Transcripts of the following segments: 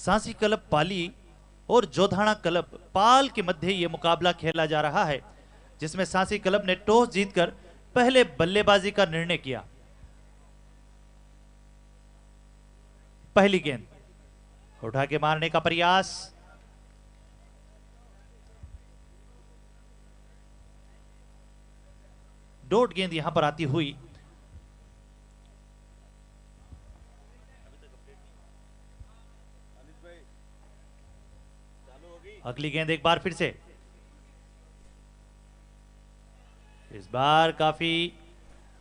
सांसी club पाली और Jodhana club पाल के मध्य ये मुकाबला खेला जा रहा है, जिसमें सांसी क्लब ने टॉस जीतकर पहले बल्लेबाजी का निर्णय किया। पहली गेंद उठा के मारने का प्रयास, डॉट गेंद यहां पर आती हुई। अगली गेंद एक बार फिर से, इस बार काफी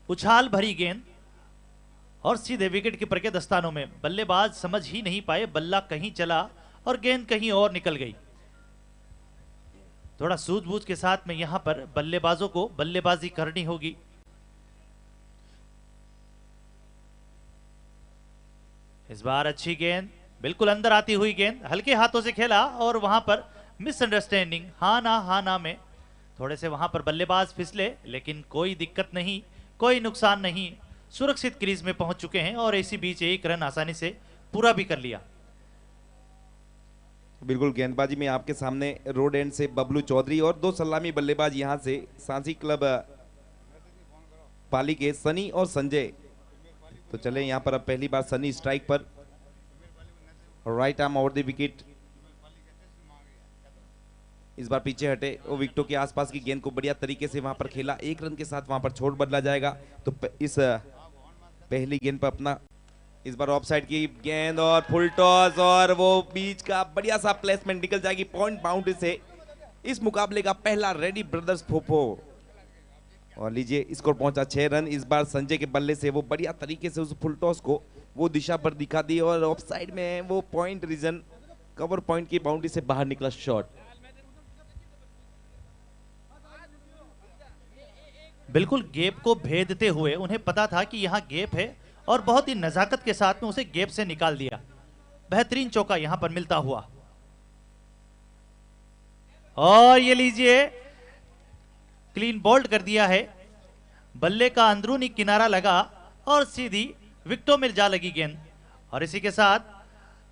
उछाल भरी गेंद और सीधे विकेट कीपर के दस्तानों में। बल्लेबाज समझ ही नहीं पाए, बल्ला कहीं चला और गेंद कहीं और निकल गई। थोड़ा सूझबूझ के साथ में यहां पर बल्लेबाजों को बल्लेबाजी करनी होगी। इस बार अच्छी गेंद, बिल्कुल अंदर आती हुई गेंद, हल्के हाथों से खेला और वहां पर मिसअंडरस्टैंडिंग, हा ना में थोड़े से वहां पर बल्लेबाज फिसले, लेकिन कोई दिक्कत नहीं, कोई नुकसान नहीं, सुरक्षित क्रीज में पहुंच चुके हैं और इसी बीच एक रन आसानी से पूरा भी कर लिया। बिल्कुल गेंदबाजी में आपके सामने रोड एंड से बबलू चौधरी और दो सलामी बल्लेबाज यहां से सांसी क्लब पाली के सनी और संजय। तो चले यहां पर अब पहली बार सनी स्ट्राइक पर, right arm over the wicket. इस बार पीछे हटे और विकेटों के आसपास की गेंद को बढ़िया तरीके से वहां पर खेला, एक रन के साथ वहां पर छोड़ बदला जाएगा। तो इस पहली गेंद पर अपना, इस बार ऑफ साइड की गेंद और फुल टॉस और वो बीच का बढ़िया सा प्लेसमेंट निकल जाएगी पॉइंट बाउंड्री से। इस मुकाबले का पहला रेडी ब्रदर्स फोफो और लीजिए स्कोर पहुंचा 6 रन। इस बार संजय के बल्ले से वो बढ़िया तरीके से उस फुल टॉस को वो दिशा पर दिखा दी और ऑफ साइड में वो पॉइंट रीजन कवर पॉइंट की बाउंड्री से बाहर निकला शॉट। बिल्कुल गैप को भेदते हुए उन्हें पता था कि यहां गैप है और बहुत ही नजाकत के साथ में उसे गैप से निकाल दिया। बेहतरीन चौका यहां पर मिलता हुआ और ये लीजिए क्लीन बोल्ड कर दिया है। बल्ले का अंदरूनी किनारा लगा और सीधी विकेटों में जा लगी गेंद और इसी के साथ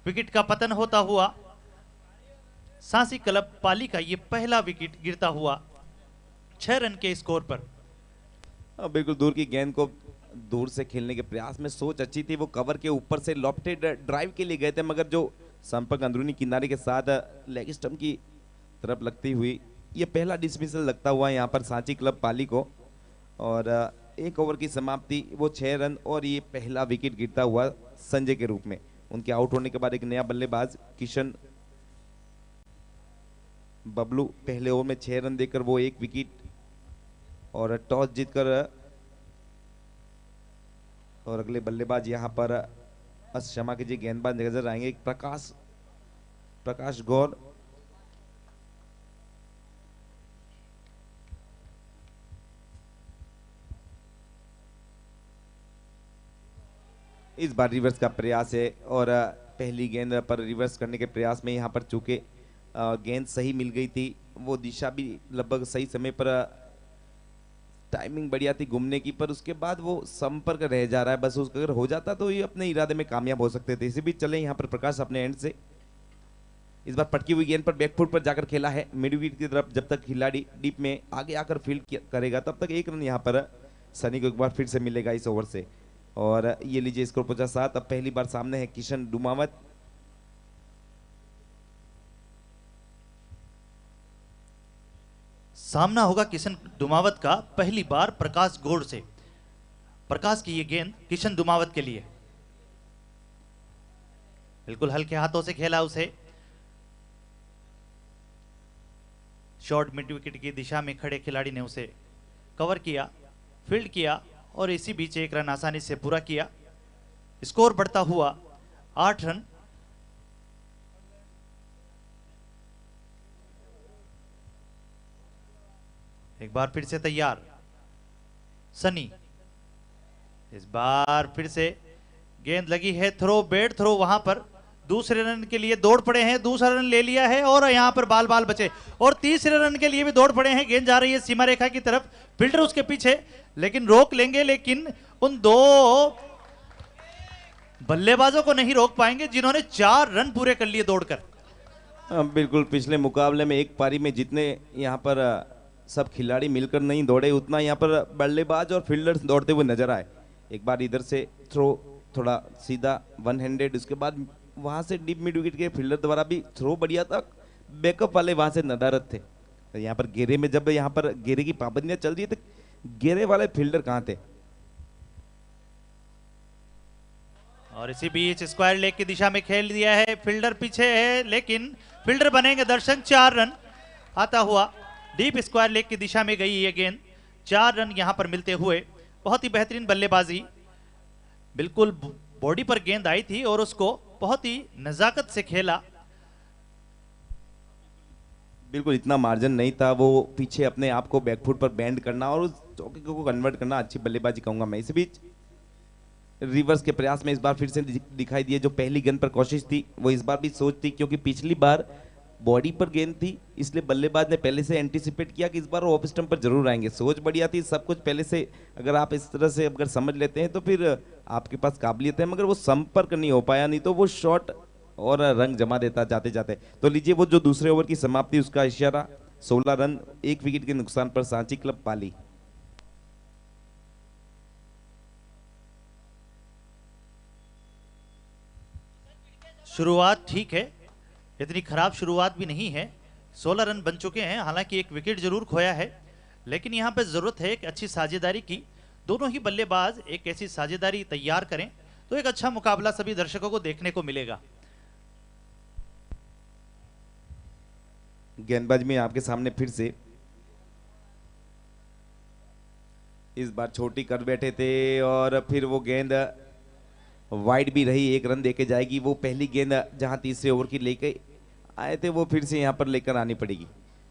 विकेट का पतन होता हुआ सांसी क्लब पाली का ये पहला विकेट गिरता हुआ 6 रन के स्कोर पर। बिल्कुल दूर की गेंद को दूर से खेलने के प्रयास में सोच अच्छी थी, वो कवर के ऊपर से लॉफ्टेड ड्राइव के लिए गए थे, मगर जो संपर्क अंदरूनी किनारे के साथ लेग स्टंप की तरफ लगती हुई ये पहला डिसमिसल लगता हुआ यहाँ पर सांची क्लब पाली को। और एक ओवर की समाप्ति, वो 6 रन और ये पहला विकेट गिरता हुआ संजय के रूप में। उनके आउट होने के बाद एक नया बल्लेबाज किशन बबलू पहले ओवर में 6 रन देकर वो एक विकेट और टॉस जीतकर, और अगले बल्लेबाज यहां पर क्षमा कीजिए गेंदबाज नजर आएंगे प्रकाश गौर। इस बार रिवर्स का प्रयास है और पहली गेंद पर रिवर्स करने के प्रयास में यहां पर चूंकि गेंद सही मिल गई थी, वो दिशा भी लगभग सही समय पर, टाइमिंग बढ़िया थी घूमने की, पर उसके बाद वो संपर्क रह जा रहा है। बस उसका अगर हो जाता तो ये अपने इरादे में कामयाब हो सकते थे। इसी बीच चले यहाँ पर प्रकाश अपने एंड से, इस बार पटकी हुई गेंद पर बैकफुट पर जाकर खेला है मिड विकेट की तरफ। जब तक खिलाड़ी डीप में आगे आकर फील्ड करेगा तब तक एक रन यहाँ पर सनी को एक बार फिर से मिलेगा इस ओवर से। और ये लीजिए स्कोर पहुंचा 7। अब पहली बार सामने है किशन डुमावत। सामना होगा किशन दुमावत का पहली बार प्रकाश गौड़ से। प्रकाश की ये गेंद किशन दुमावत के लिए, बिल्कुल हल्के हाथों से खेला उसे, शॉर्ट मिड विकेट की दिशा में खड़े खिलाड़ी ने उसे कवर किया, फील्ड किया और इसी बीच एक रन आसानी से पूरा किया। स्कोर बढ़ता हुआ 8 रन। एक बार फिर से तैयार सनी, इस बार फिर से गेंद लगी है, थ्रो, बेड थ्रो, वहां पर दूसरे रन के लिए दौड़ पड़े हैं, दूसरा रन ले लिया है और यहां पर बाल बाल बचे और तीसरे रन के लिए भी दौड़ पड़े हैं। गेंद जा रही है सीमा रेखा की तरफ, फील्डर उसके पीछे, लेकिन रोक लेंगे, लेकिन उन दो बल्लेबाजों को नहीं रोक पाएंगे जिन्होंने 4 रन पूरे कर लिए दौड़कर। बिल्कुल पिछले मुकाबले में एक पारी में जितने यहाँ पर सब खिलाड़ी मिलकर नहीं दौड़े, उतना यहाँ पर बल्लेबाज और फील्डर्स दौड़ते हुए नजर आए। एक बार इधर से थ्रो थोड़ा सीधा 1 हैंडेड, उसके बाद वहां से डीप मिड विकेट के फील्डर द्वारा भी थ्रो बढ़िया था, बैकअप वाले वहां से नदारत थे। तो यहाँ पर घेरे में जब यहाँ पर घेरे की पाबंदियां चल रही है तो घेरे वाले फील्डर कहाँ थे? और इसी बीच स्क्वायर लेग की दिशा में खेल दिया है, फील्डर पीछे है लेकिन फील्डर बनेंगे दर्शन। 4 रन आता हुआ डीप स्क्वायर लेग की दिशा में गई ये गेंद, 4 रन यहां पर मिलते हुए। बहुत ही बेहतरीन बल्लेबाजी, बिल्कुल बॉडी पर गेंद आई थी और उसको बहुत ही नजाकत से खेला। बिल्कुल इतना मार्जिन नहीं था, वो पीछे अपने आप को बैकफुट पर बैंड करना और उस चौके को कन्वर्ट करना अच्छी बल्लेबाजी कहूंगा मैं। इस बीच रिवर्स के प्रयास में इस बार फिर से दिखाई दिए, जो पहली गेंद पर कोशिश थी वो इस बार भी सोच थी, क्योंकि पिछली बार बॉडी पर गेंद थी इसलिए बल्लेबाज ने पहले से एंटीसिपेट किया कि इस बार वो ऑफ स्टंप पर जरूर आएंगे। सोच बढ़िया थी, सब कुछ पहले से अगर आप इस तरह से अगर समझ लेते हैं तो फिर आपके पास काबिलियत है, मगर वो संपर्क नहीं हो पाया, नहीं तो वो शॉट और रंग जमा देता जाते जाते। तो लीजिए वो जो दूसरे ओवर की समाप्ति उसका इशारा, 16 रन 1 विकेट के नुकसान पर सांची क्लब पाली। शुरुआत ठीक है, इतनी खराब शुरुआत भी नहीं है। 16 रन बन चुके हैं, हालांकि एक विकेट जरूर खोया है, लेकिन यहां पर जरूरत है एक अच्छी साझेदारी की। दोनों ही बल्लेबाज एक ऐसी साझेदारी तैयार करें तो एक अच्छा मुकाबला सभी दर्शकों को देखने को मिलेगा। गेंदबाज में आपके सामने फिर से इस बार छोटी कर बैठे थे और फिर वो गेंद वाइड भी रही, 1 रन देके जाएगी। वो पहली गेंद जहां तीसरे ओवर की लेके आए थे वो फिर से यहां पर लेकर आनी पड़ेगी।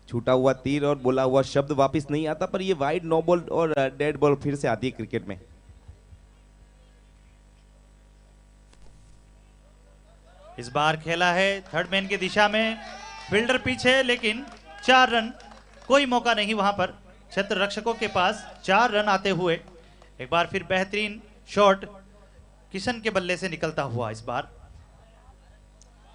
छूटा हुआ तीर और बोला हुआ शब्द वापस नहीं आता, पर ये वाइड नो बॉल और डेड बॉल फिर से आती है क्रिकेट में। इस बार खेला है थर्ड मैन की दिशा में, फील्डर पीछे, लेकिन 4 रन, कोई मौका नहीं वहां पर छत्र रक्षकों के पास। 4 रन आते हुए एक बार फिर बेहतरीन शॉट किशन के बल्ले से निकलता हुआ इस बार।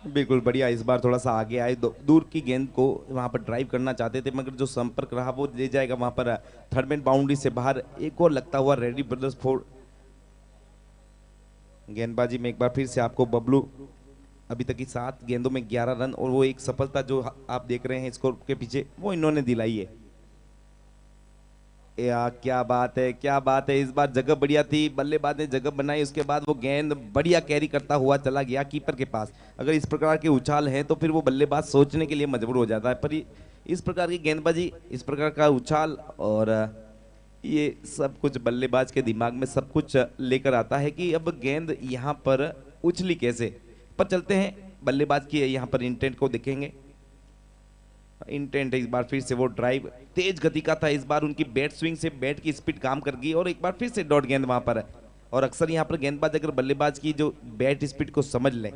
बिल्कुल बढ़िया, इस बार थोड़ा सा आगे आए, दूर की गेंद को वहां पर ड्राइव करना चाहते थे, मगर जो संपर्क रहा वो ले जाएगा वहां पर थर्ड मैन बाउंड्री से बाहर। एक और लगता हुआ रेडी ब्रदर्स फोर गेंदबाजी में एक बार फिर से आपको बबलू अभी तक की 7 गेंदों में 11 रन और वो एक सफलता जो आप देख रहे हैं स्कोर के पीछे वो इन्होंने दिलाई है। या क्या बात है, क्या बात है। इस बार जगह बढ़िया थी, बल्लेबाज ने जगह बनाई, उसके बाद वो गेंद बढ़िया कैरी करता हुआ चला गया कीपर के पास। अगर इस प्रकार के उछाल हैं तो फिर वो बल्लेबाज सोचने के लिए मजबूर हो जाता है, पर इस प्रकार की गेंदबाजी, इस प्रकार का उछाल और ये सब कुछ बल्लेबाज के दिमाग में सब कुछ लेकर आता है कि अब गेंद यहाँ पर उछली कैसे। पर चलते हैं बल्लेबाज की यहाँ पर इंटेंट को देखेंगे। इंटेंट इस बार फिर से वो ड्राइव तेज गति का था, इस बार उनकी बैट स्विंग से बैट की स्पीड काम कर गई और एक बार फिर से डॉट गेंद वहां पर है। और अक्सर यहाँ पर गेंदबाज अगर बल्लेबाज की जो बैट स्पीड को समझ ले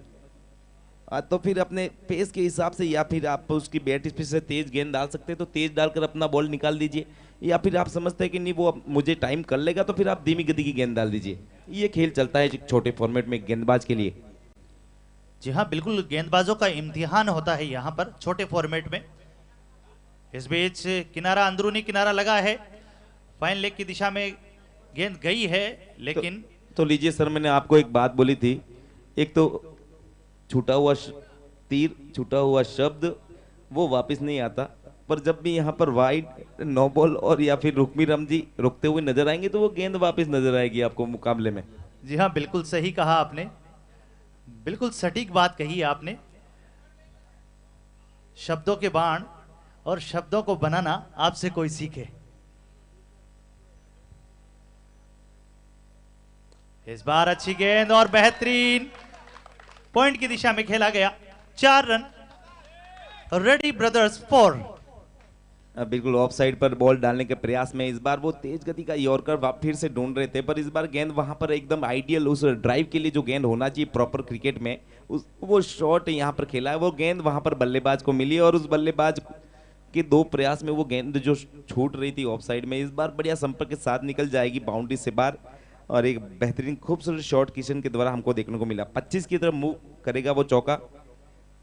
तो फिर अपने पेस के हिसाब से या फिर आप उसकी बैट स्पीड से तेज गेंद डाल सकते हैं तो तेज डालकर अपना बॉल निकाल दीजिए, या फिर आप समझते हैं कि नहीं वो मुझे टाइम कर लेगा तो फिर आप धीमी गति की गेंद डाल दीजिए। ये खेल चलता है छोटे फॉर्मेट में गेंदबाज के लिए। जी हाँ, बिल्कुल गेंदबाजों का इम्तिहान होता है यहाँ पर छोटे फॉर्मेट में। इस बीच किनारा, अंदरूनी किनारा लगा है, फाइन लेग की दिशा में गेंद गई है, लेकिन तो लीजिए सर, मैंने आपको एक बात बोली थी, एक तो छूटा हुआ तीर, छूटा हुआ शब्द वो वापस नहीं आता, पर जब भी यहाँ पर वाइड नो बॉल और या फिर रुक्मी राम जी रुकते हुए नजर आएंगे तो वो गेंद वापस नजर आएगी आपको मुकाबले में। जी हाँ, बिल्कुल सही कहा आपने, बिल्कुल सटीक बात कही आपने। शब्दों के बाण और शब्दों को बनाना आपसे कोई सीखे। इस बार अच्छी गेंद और बेहतरीन पॉइंट की दिशा में खेला गया। 4 रन, रेडी ब्रदर्स 4। बिल्कुल ऑफ साइड पर बॉल डालने के प्रयास में इस बार वो तेज गति का यॉर्कर फिर से ढूंढ रहे थे, पर इस बार गेंद वहां पर एकदम आइडियल उस ड्राइव के लिए जो गेंद होना चाहिए प्रॉपर क्रिकेट में, वो शॉट यहां पर खेला है, वो गेंद वहां पर बल्लेबाज को मिली और उस बल्लेबाज के 2 प्रयास में वो गेंद जो छूट रही थी ऑफ साइड में, इस बार बढ़िया संपर्क के साथ निकल जाएगी बाउंड्री से बाहर। और एक बेहतरीन खूबसूरत शॉट किशन के द्वारा हमको देखने को मिला। 25 की तरफ मूव करेगा वो चौका।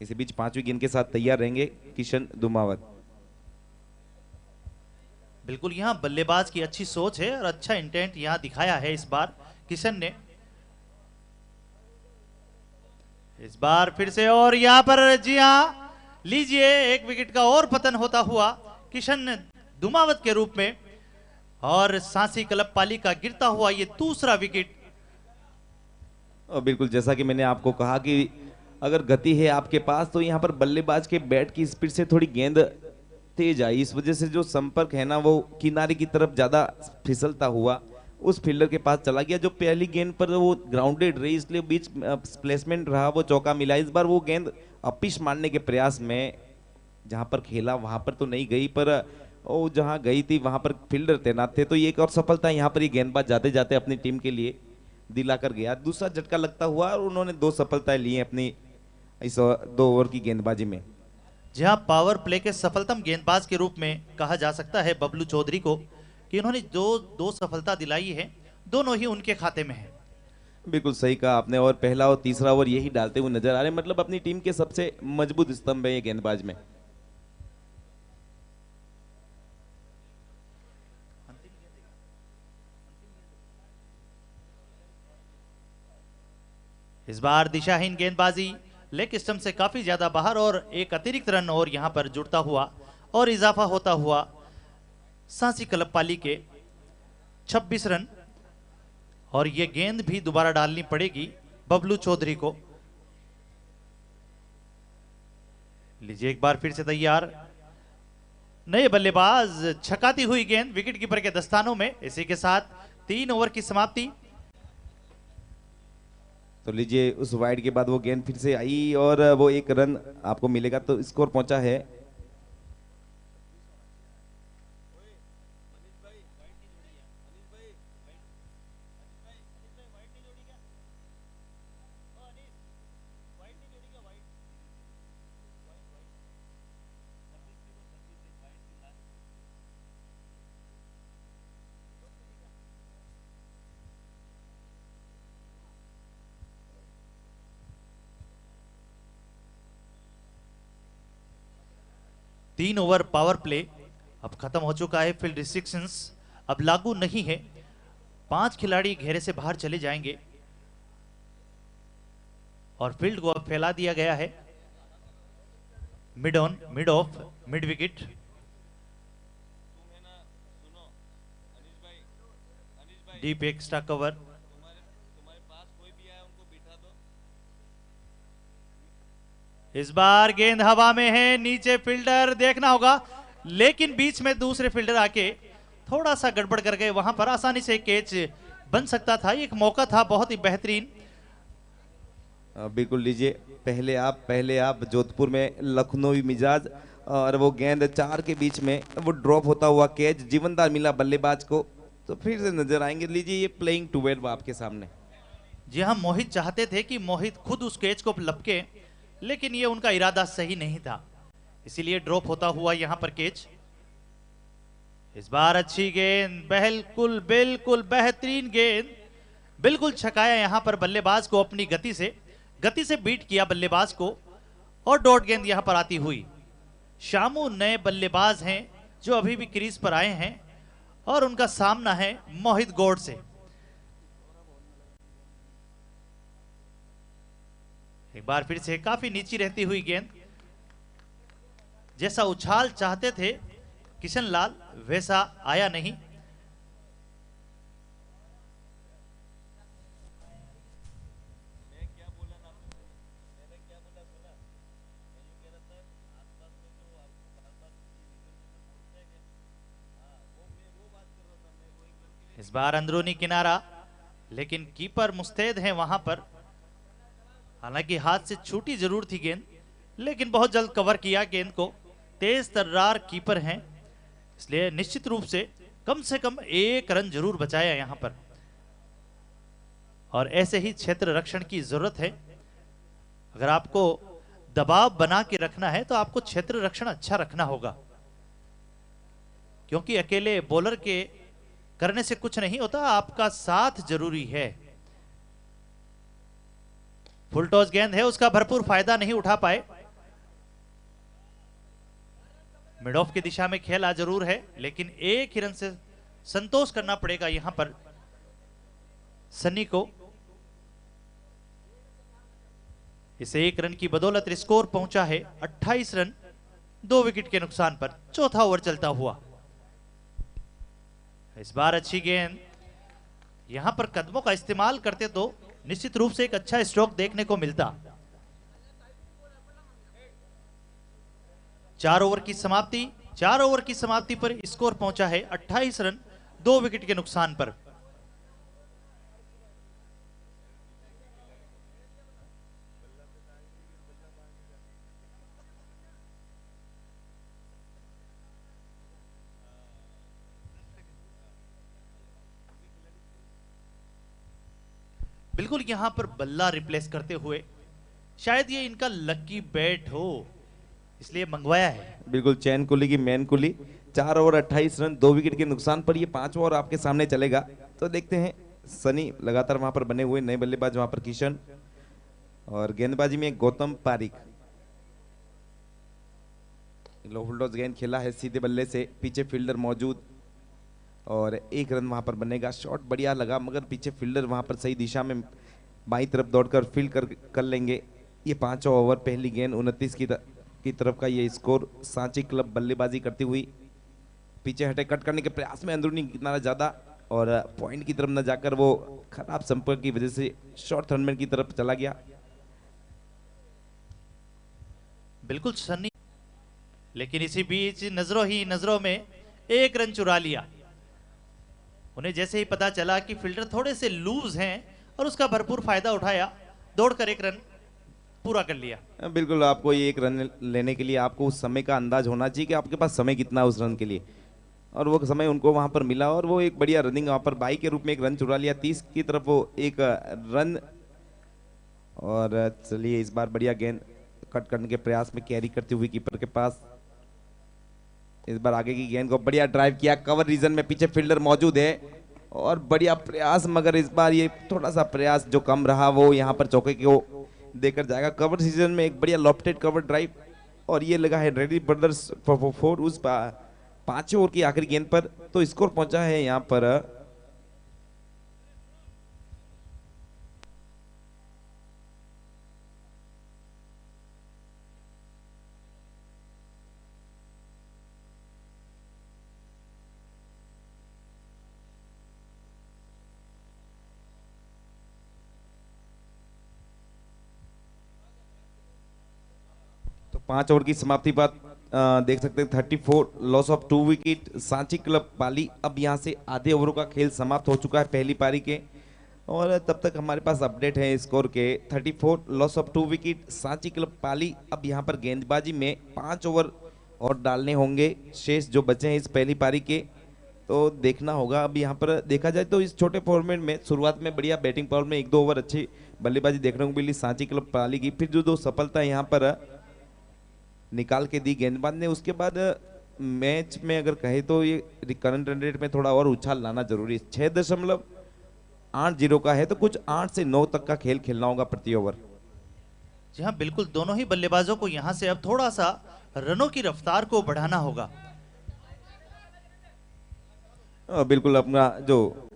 इसी बीच 5वीं गेंद के साथ तैयार रहेंगे किशन दुमावत। बिल्कुल यहाँ बल्लेबाज की अच्छी सोच है और अच्छा इंटेंट यहाँ दिखाया है इस बार किशन ने। इस बार फिर से और यहाँ पर जी हाँ लीजिए एक विकेट का और पतन होता हुआ किशन दुमावत के रूप में, और सांसी क्लब पाली का गिरता हुआ ये दूसरा विकेट। और बिल्कुल जैसा कि मैंने आपको कहा कि अगर गति है आपके पास तो यहाँ पर बल्लेबाज के बैट की स्पीड से थोड़ी गेंद तेज आई, इस वजह से जो संपर्क है ना वो किनारे की तरफ ज्यादा फिसलता हुआ उस फील्डर के पास चला गया। जो पहली गेंद पर वो ग्राउंडेड रही इसलिए बीच प्लेसमेंट रहा, वो चौका मिला। इस बार वो गेंद अपिश मारने के प्रयास में जहां पर खेला वहां पर तो नहीं गई, पर वो जहां गई थी वहां पर फील्डर तैनात थे, तो ये एक और सफलता यहाँ पर ये गेंदबाज जाते जाते अपनी टीम के लिए दिलाकर गया। दूसरा झटका लगता हुआ और उन्होंने 2 सफलताएं ली हैं अपनी इस 2 ओवर की गेंदबाजी में। जहां पावर प्ले के सफलतम गेंदबाज के रूप में कहा जा सकता है बबलू चौधरी को कि इन्होंने जो 2 सफलता दिलाई है दोनों ही उनके खाते में है। बिल्कुल सही कहा आपने, और पहला और तीसरा ओवर यही डालते हुए नजर आ रहे हैं। मतलब अपनी टीम के सबसे मजबूत स्तंभ है ये गेंदबाज में। इस बार दिशाहीन गेंदबाजी लेग स्टंप से काफी ज्यादा बाहर और एक अतिरिक्त रन और यहां पर जुड़ता हुआ और इजाफा होता हुआ सांसी क्लब पाली के 26 रन, और ये गेंद भी दोबारा डालनी पड़ेगी बबलू चौधरी को। लीजिए एक बार फिर से तैयार नए बल्लेबाज, छकाती हुई गेंद विकेटकीपर के दस्तानों में। इसी के साथ 3 ओवर की समाप्ति। तो लीजिए उस वाइड के बाद वो गेंद फिर से आई और वो एक रन आपको मिलेगा, तो स्कोर पहुंचा है तीन ओवर पावर प्ले अब खत्म हो चुका है। फील्ड रिस्ट्रिक्शंस अब लागू नहीं है। 5 खिलाड़ी घेरे से बाहर चले जाएंगे और फील्ड को अब फैला दिया गया है mid on, mid of, mid wicket. Deep extra cover. इस बार गेंद हवा में है, नीचे फील्डर देखना होगा, लेकिन बीच में दूसरे फील्डर आके थोड़ा सा गड़बड़ कर गए। वहां पर आसानी से कैच बन सकता था, एक मौका था बहुत ही बेहतरीन। बिल्कुल लीजिए पहले आप जोधपुर में लखनवी मिजाज, और वो गेंद 4 के बीच में वो ड्रॉप होता हुआ कैच जीवनदार मिला बल्लेबाज को, तो फिर से नजर आएंगे। लीजिए ये प्लेइंग 12 आपके सामने। जी हाँ, मोहित चाहते थे कि मोहित खुद उस कैच को लपके, लेकिन ये उनका इरादा सही नहीं था, इसीलिए ड्रॉप होता हुआ यहां पर कैच। इस बार अच्छी गेंद, बिल्कुल बिल्कुल बेहतरीन गेंद, बिल्कुल छकाया यहां पर बल्लेबाज को अपनी गति से बीट किया बल्लेबाज को, और डॉट गेंद यहां पर आती हुई। शामू नए बल्लेबाज हैं जो अभी भी क्रीज पर आए हैं और उनका सामना है मोहित गौड़ से। एक बार फिर से काफी नीची रहती हुई गेंद, जैसा उछाल चाहते थे किशन लाल वैसा आया नहीं। इस बार अंदरूनी किनारा, लेकिन कीपर मुस्तैद हैं वहां पर। हालांकि हाथ से छूटी जरूर थी गेंद, लेकिन बहुत जल्द कवर किया गेंद को। तेज तर्रार कीपर हैं, इसलिए निश्चित रूप से कम 1 रन जरूर बचाया यहां पर, और ऐसे ही क्षेत्र रक्षण की जरूरत है। अगर आपको दबाव बना के रखना है तो आपको क्षेत्र रक्षण अच्छा रखना होगा, क्योंकि अकेले बॉलर के करने से कुछ नहीं होता, आपका साथ जरूरी है। फुल टॉस गेंद है, उसका भरपूर फायदा नहीं उठा पाए। मिड ऑफ की दिशा में खेला जरूर है, लेकिन एक ही रन से संतोष करना पड़ेगा यहां पर सन्नी को। इस एक रन की बदौलत स्कोर पहुंचा है 28 रन 2 विकेट के नुकसान पर। चौथा ओवर चलता हुआ, इस बार अच्छी गेंद। यहां पर कदमों का इस्तेमाल करते तो निश्चित रूप से एक अच्छा स्ट्रोक देखने को मिलता। 4 ओवर की समाप्ति, 4 ओवर की समाप्ति पर स्कोर पहुंचा है 28 रन 2 विकेट के नुकसान पर। बिल्कुल यहां पर बल्ला रिप्लेस करते हुए, शायद ये इनका लकी बैट हो इसलिए मंगवाया है। बिल्कुल चैन कुली की मैन कुली। 4 ओवर 28 रन 2 विकेट के नुकसान पर ये 5वां ओवर आपके सामने चलेगा। तो देखते हैं, सनी लगातार वहां पर बने हुए, नए बल्लेबाज वहां पर किशन, और गेंदबाजी में गौतम पारिक। लो फुल टॉस गेंद खेला है सीधे बल्ले से, पीछे फील्डर मौजूद और 1 रन वहां पर बनेगा। शॉट बढ़िया लगा, मगर पीछे फील्डर वहां पर सही दिशा में बाईं तरफ दौड़कर फील्ड कर लेंगे। ये 5वां ओवर, पहली गेंद 29 की तरफ का ये स्कोर। सांची क्लब बल्लेबाजी करती हुई पीछे हटे, कट करने के प्रयास में अंदरूनी किनारा ज्यादा, और पॉइंट की तरफ न जाकर वो खराब संपर्क की वजह से शॉर्ट थर्डमैन की तरफ चला गया। बिल्कुल सन्नी, लेकिन इसी बीच नजरों ही नजरों में 1 रन चुरा लिया। उन्हें जैसे ही पता चला कि फील्डर थोड़े से लूज हैं, और उसका भरपूर फायदा उठाया, दौड़कर 1 रन पूरा कर लिया। बिल्कुल, आपको ये 1 रन लेने के लिए आपको उस समय का अंदाज होना चाहिए कि आपके पास समय कितना है उस रन के लिए, और वो समय उनको वहां पर मिला, और वो एक बढ़िया रनिंग वहां पर बाई के रूप में 1 रन चुरा लिया। 30 की तरफ वो 1 रन। और चलिए, इस बार बढ़िया गेंद कट करने के प्रयास में कैरी करते हुए कीपर के पास। इस बार आगे की गेंद को बढ़िया ड्राइव किया, कवर रीजन में पीछे फील्डर मौजूद है, और बढ़िया प्रयास, मगर इस बार ये थोड़ा सा प्रयास जो कम रहा, वो यहाँ पर चौके को देकर जाएगा। कवर सीजन में एक बढ़िया लॉफ्टेड कवर ड्राइव, और ये लगा है रेडी ब्रदर्स फॉर उस 5वें ओवर की आखिरी गेंद पर। तो स्कोर पहुंचा है यहाँ पर 5 ओवर की समाप्ति बाद देख सकते हैं 34 loss of 2 wicket. Sanchi club Pali. अब यहां से आधे ओवरों का खेल समाप्त हो चुका है पहली पारी के, और तब तक हमारे पास अपडेट है स्कोर के। 34 loss of 2 wicket Sanchi club Pali. अब यहां पर गेंदबाजी में 5 ओवर और डालने होंगे शेष जो बचे हैं इस पहली पारी के, तो देखना होगा। अब यहाँ पर देखा जाए तो इस छोटे फॉर्मेट में शुरुआत में बढ़िया बैटिंग पावर में 1-2 ओवर अच्छी बल्लेबाजी देखने को मिली सांची क्लब पाली की, फिर जो 2 सफलता यहाँ पर निकाल के दी गेंदबाज ने, उसके बाद मैच में अगर कहे तो ये करंट रन रेट में थोड़ा और उछाल लाना जरूरी है। 6.80 का है, तो कुछ 8 से 9 तक का खेल खेलना होगा प्रति ओवर। जी हाँ, बिल्कुल दोनों ही बल्लेबाजों को यहां से अब थोड़ा सा रनों की रफ्तार को बढ़ाना होगा। बिल्कुल, अपना जो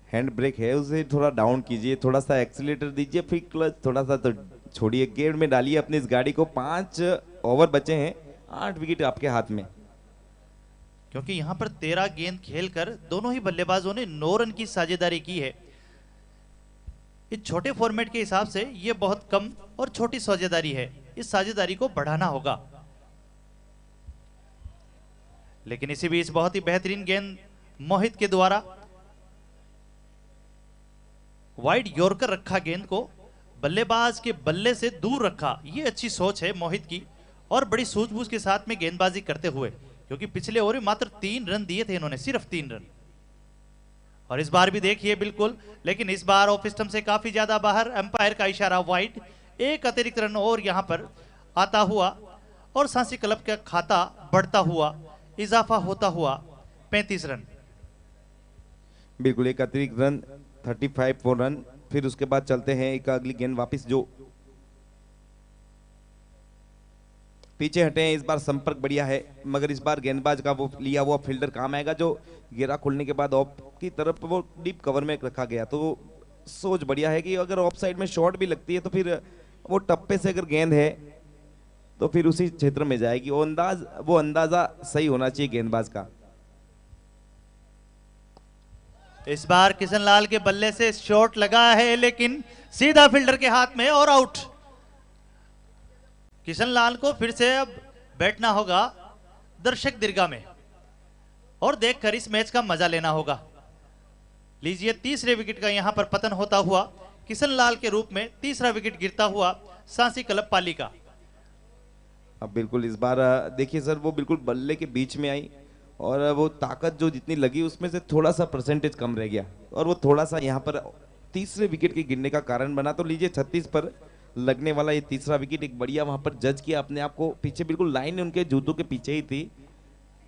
हैंड ब्रेक है उसे थोड़ा डाउन कीजिए, थोड़ा सा एक्सीलेटर दीजिए, फिर क्लच थोड़ा सा तो छोड़िए, गेयर में डालिए अपनी इस गाड़ी को। 5 ओवर बचे हैं, 8 विकेट आपके हाथ में, क्योंकि यहां पर 13 गेंद खेलकर दोनों ही बल्लेबाजों ने 9 रन की साझेदारी की है। इस छोटे फॉर्मेट के हिसाब से यह बहुत कम और छोटी साझेदारी है, इस साझेदारी को बढ़ाना होगा। लेकिन इसी बीच बहुत ही बेहतरीन गेंद मोहित के द्वारा, वाइड यॉर्कर रखा, गेंद को बल्लेबाज के बल्ले से दूर रखा। यह अच्छी सोच है मोहित की, और बड़ी सूझबूझ के साथ में गेंदबाजी करते हुए, क्योंकि पिछले ओवर में मात्र 3 रन दिए थे इन्होंने, सिर्फ 3 रन। और इस बार भी देखिए बिल्कुल, लेकिन इस बार ऑफ स्टंप से काफी ज्यादा बाहर, अंपायर का इशारा वाइड। एक अतिरिक्त रन और यहां पर आता हुआ, और सांची क्लब का खाता बढ़ता हुआ, इजाफा होता हुआ 35 रन। बिल्कुल एक अतिरिक्त रन, 35 फॉर रन। फिर उसके बाद चलते हैं एक अगली गेंद वापस जो पीछे हटे हैं। इस बार संपर्क बढ़िया है, मगर इस बार गेंदबाज का वो लिया हुआ फील्डर काम आएगा। जो घेरा खोलने के बाद ऑफ की तरफ वो डीप कवर में रखा गया, तो सोच बढ़िया है कि अगर ऑफ साइड में शॉट भी लगती है तो फिर वो टप्पे से अगर गेंद है तो फिर उसी क्षेत्र में जाएगी। वो अंदाजा सही होना चाहिए गेंदबाज का। इस बार किशनलाल के बल्ले से शॉट लगा है, लेकिन सीधा फील्डर के हाथ में और आउट। किशनलाल को फिर से अब बैठना होगा दर्शक दीर्घा में और देखकर इस मैच का मजा लेना होगा। लीजिए, तीसरे विकेट का यहां पर पतन होता हुआ किशनलाल के रूप में तीसरा विकेट गिरता हुआ सांसी क्लब पाली का। अब बिल्कुल इस बार देखिए सर, वो बिल्कुल बल्ले के बीच में आई और वो ताकत जो जितनी लगी उसमें से थोड़ा सा परसेंटेज कम रह गया और वो थोड़ा सा यहाँ पर तीसरे विकेट के गिरने का कारण बना। तो लीजिए 36 पर लगने वाला ये तीसरा विकेट एक बढ़िया वहां पर जज किया अपने आप को। पीछे बिल्कुल लाइन उनके जूतों के पीछे ही थी,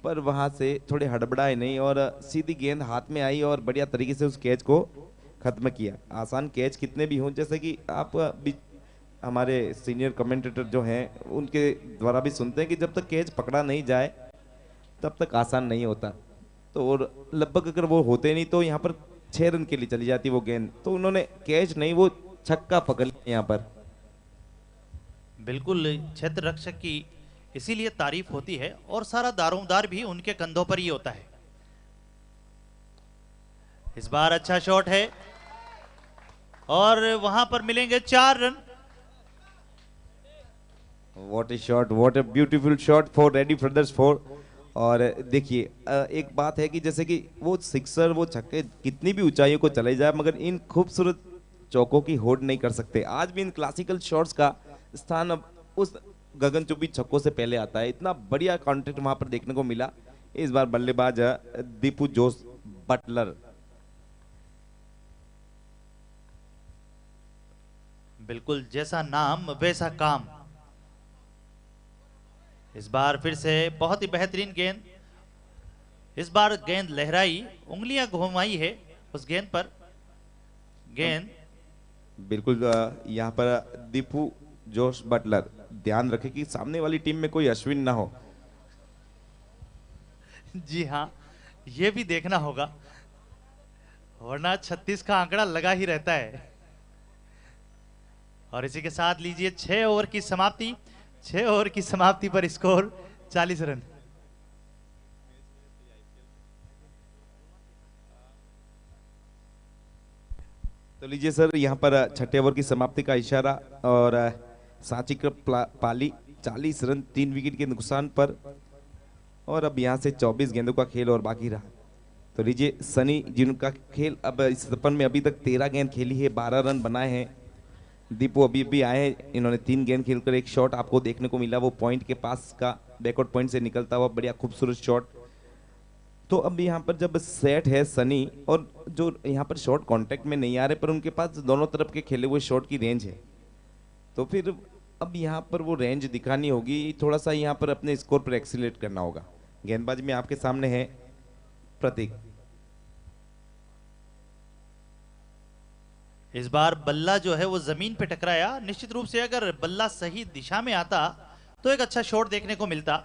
पर वहां से थोड़े हड़बड़ाए नहीं और सीधी गेंद हाथ में आई और बढ़िया तरीके से उस कैच को खत्म किया। आसान कैच कितने भी हों, जैसे कि आप हमारे सीनियर कमेंटेटर जो हैं उनके द्वारा भी सुनते हैं कि जब तक कैच पकड़ा नहीं जाए तब तक आसान नहीं होता। तो और लगभग अगर वो होते नहीं तो यहाँ पर 6 रन के लिए चली जाती वो गेंद। तो उन्होंने कैच नहीं, वो छक्का पकड़ लिया यहाँ पर। बिल्कुल, क्षेत्र रक्षक की इसीलिए तारीफ होती है और सारा दारोमदार भी उनके कंधों पर ही होता है। इस बार अच्छा शॉट है और वहां पर मिलेंगे 4 run. What A shot, what a beautiful shot for ready brothers 4। और देखिए एक बात है कि जैसे कि वो सिक्सर, वो छक्के कितनी भी ऊंचाइयों को चले जाए मगर इन खूबसूरत चौकों की होड़ नहीं कर सकते। आज भी इन क्लासिकल शॉट्स का स्थान अब उस गगनचुंबी छक्कों से पहले आता है। इतना बढ़िया कॉन्टेक्ट वहां पर देखने को मिला। इस बार बल्लेबाज दीपू जोश बटलर। बिल्कुल, जैसा नाम वैसा काम। इस बार फिर से बहुत ही बेहतरीन गेंद। इस बार गेंद लहराई, उंगलियां घुमाई है उस गेंद पर। गेंद बिल्कुल यहाँ पर दीपू जोश बटलर, ध्यान रखें कि सामने वाली टीम में कोई अश्विन ना हो। जी हाँ, ये भी देखना होगा, वरना 36 का आंकड़ा लगा ही रहता है। और इसी के साथ लीजिए 6 ओवर की समाप्ति। 6 ओवर की समाप्ति पर स्कोर 40 रन। तो लीजिए सर, यहाँ पर छठे ओवर की समाप्ति का इशारा और सांची क्लब पाली 40 रन 3 विकेट के नुकसान पर। और अब यहाँ से 24 गेंदों का खेल और बाकी रहा। तो लीजिए सनी जिनका खेल अब इस सपन में अभी तक 13 गेंद खेली है, 12 रन बनाए हैं। दीपू अभी भी आए हैं, इन्होंने 3 गेंद खेलकर एक शॉट आपको देखने को मिला, वो पॉइंट के पास का बैकआउट पॉइंट से निकलता हुआ बढ़िया खूबसूरत शॉट। तो अब यहाँ पर जब सेट है सनी और जो यहाँ पर शॉट कांटेक्ट में नहीं आ रहे पर उनके पास दोनों तरफ के खेले हुए शॉट की रेंज है, तो फिर अब यहाँ पर वो रेंज दिखानी होगी। थोड़ा सा यहाँ पर अपने स्कोर पर एक्सीलेट करना होगा। गेंदबाजी में आपके सामने है प्रतीक। इस बार बल्ला जो है वो जमीन पे टकराया। निश्चित रूप से अगर बल्ला सही दिशा में आता तो एक अच्छा शॉट देखने को मिलता।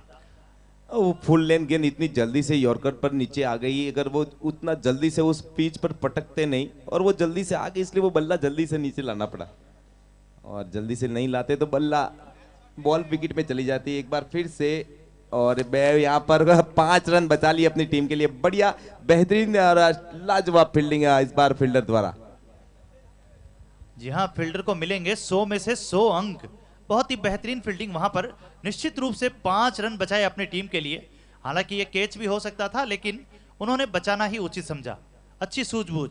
वो फुल लेन गेंद इतनी जल्दी से यॉर्कर पर नीचे आ गई, अगर वो उतना जल्दी से उस पिच पर पटकते नहीं और वो जल्दी से आ गई, इसलिए वो बल्ला जल्दी से नीचे लाना पड़ा। और जल्दी से नहीं लाते तो बल्ला बॉल विकेट में चली जाती है एक बार फिर से। और यहाँ पर 5 रन बचा लिए अपनी टीम के लिए। बढ़िया बेहतरीन और लाजवाब फील्डिंग इस बार फील्डर द्वारा। जी हाँ, फील्डर को मिलेंगे 100 में से 100 अंक। बहुत ही बेहतरीन फील्डिंग वहां पर। निश्चित रूप से 5 रन बचाए अपनी टीम के लिए। हालांकि ये कैच भी हो सकता था, लेकिन उन्होंने बचाना ही उचित समझा। अच्छी सूझबूझ।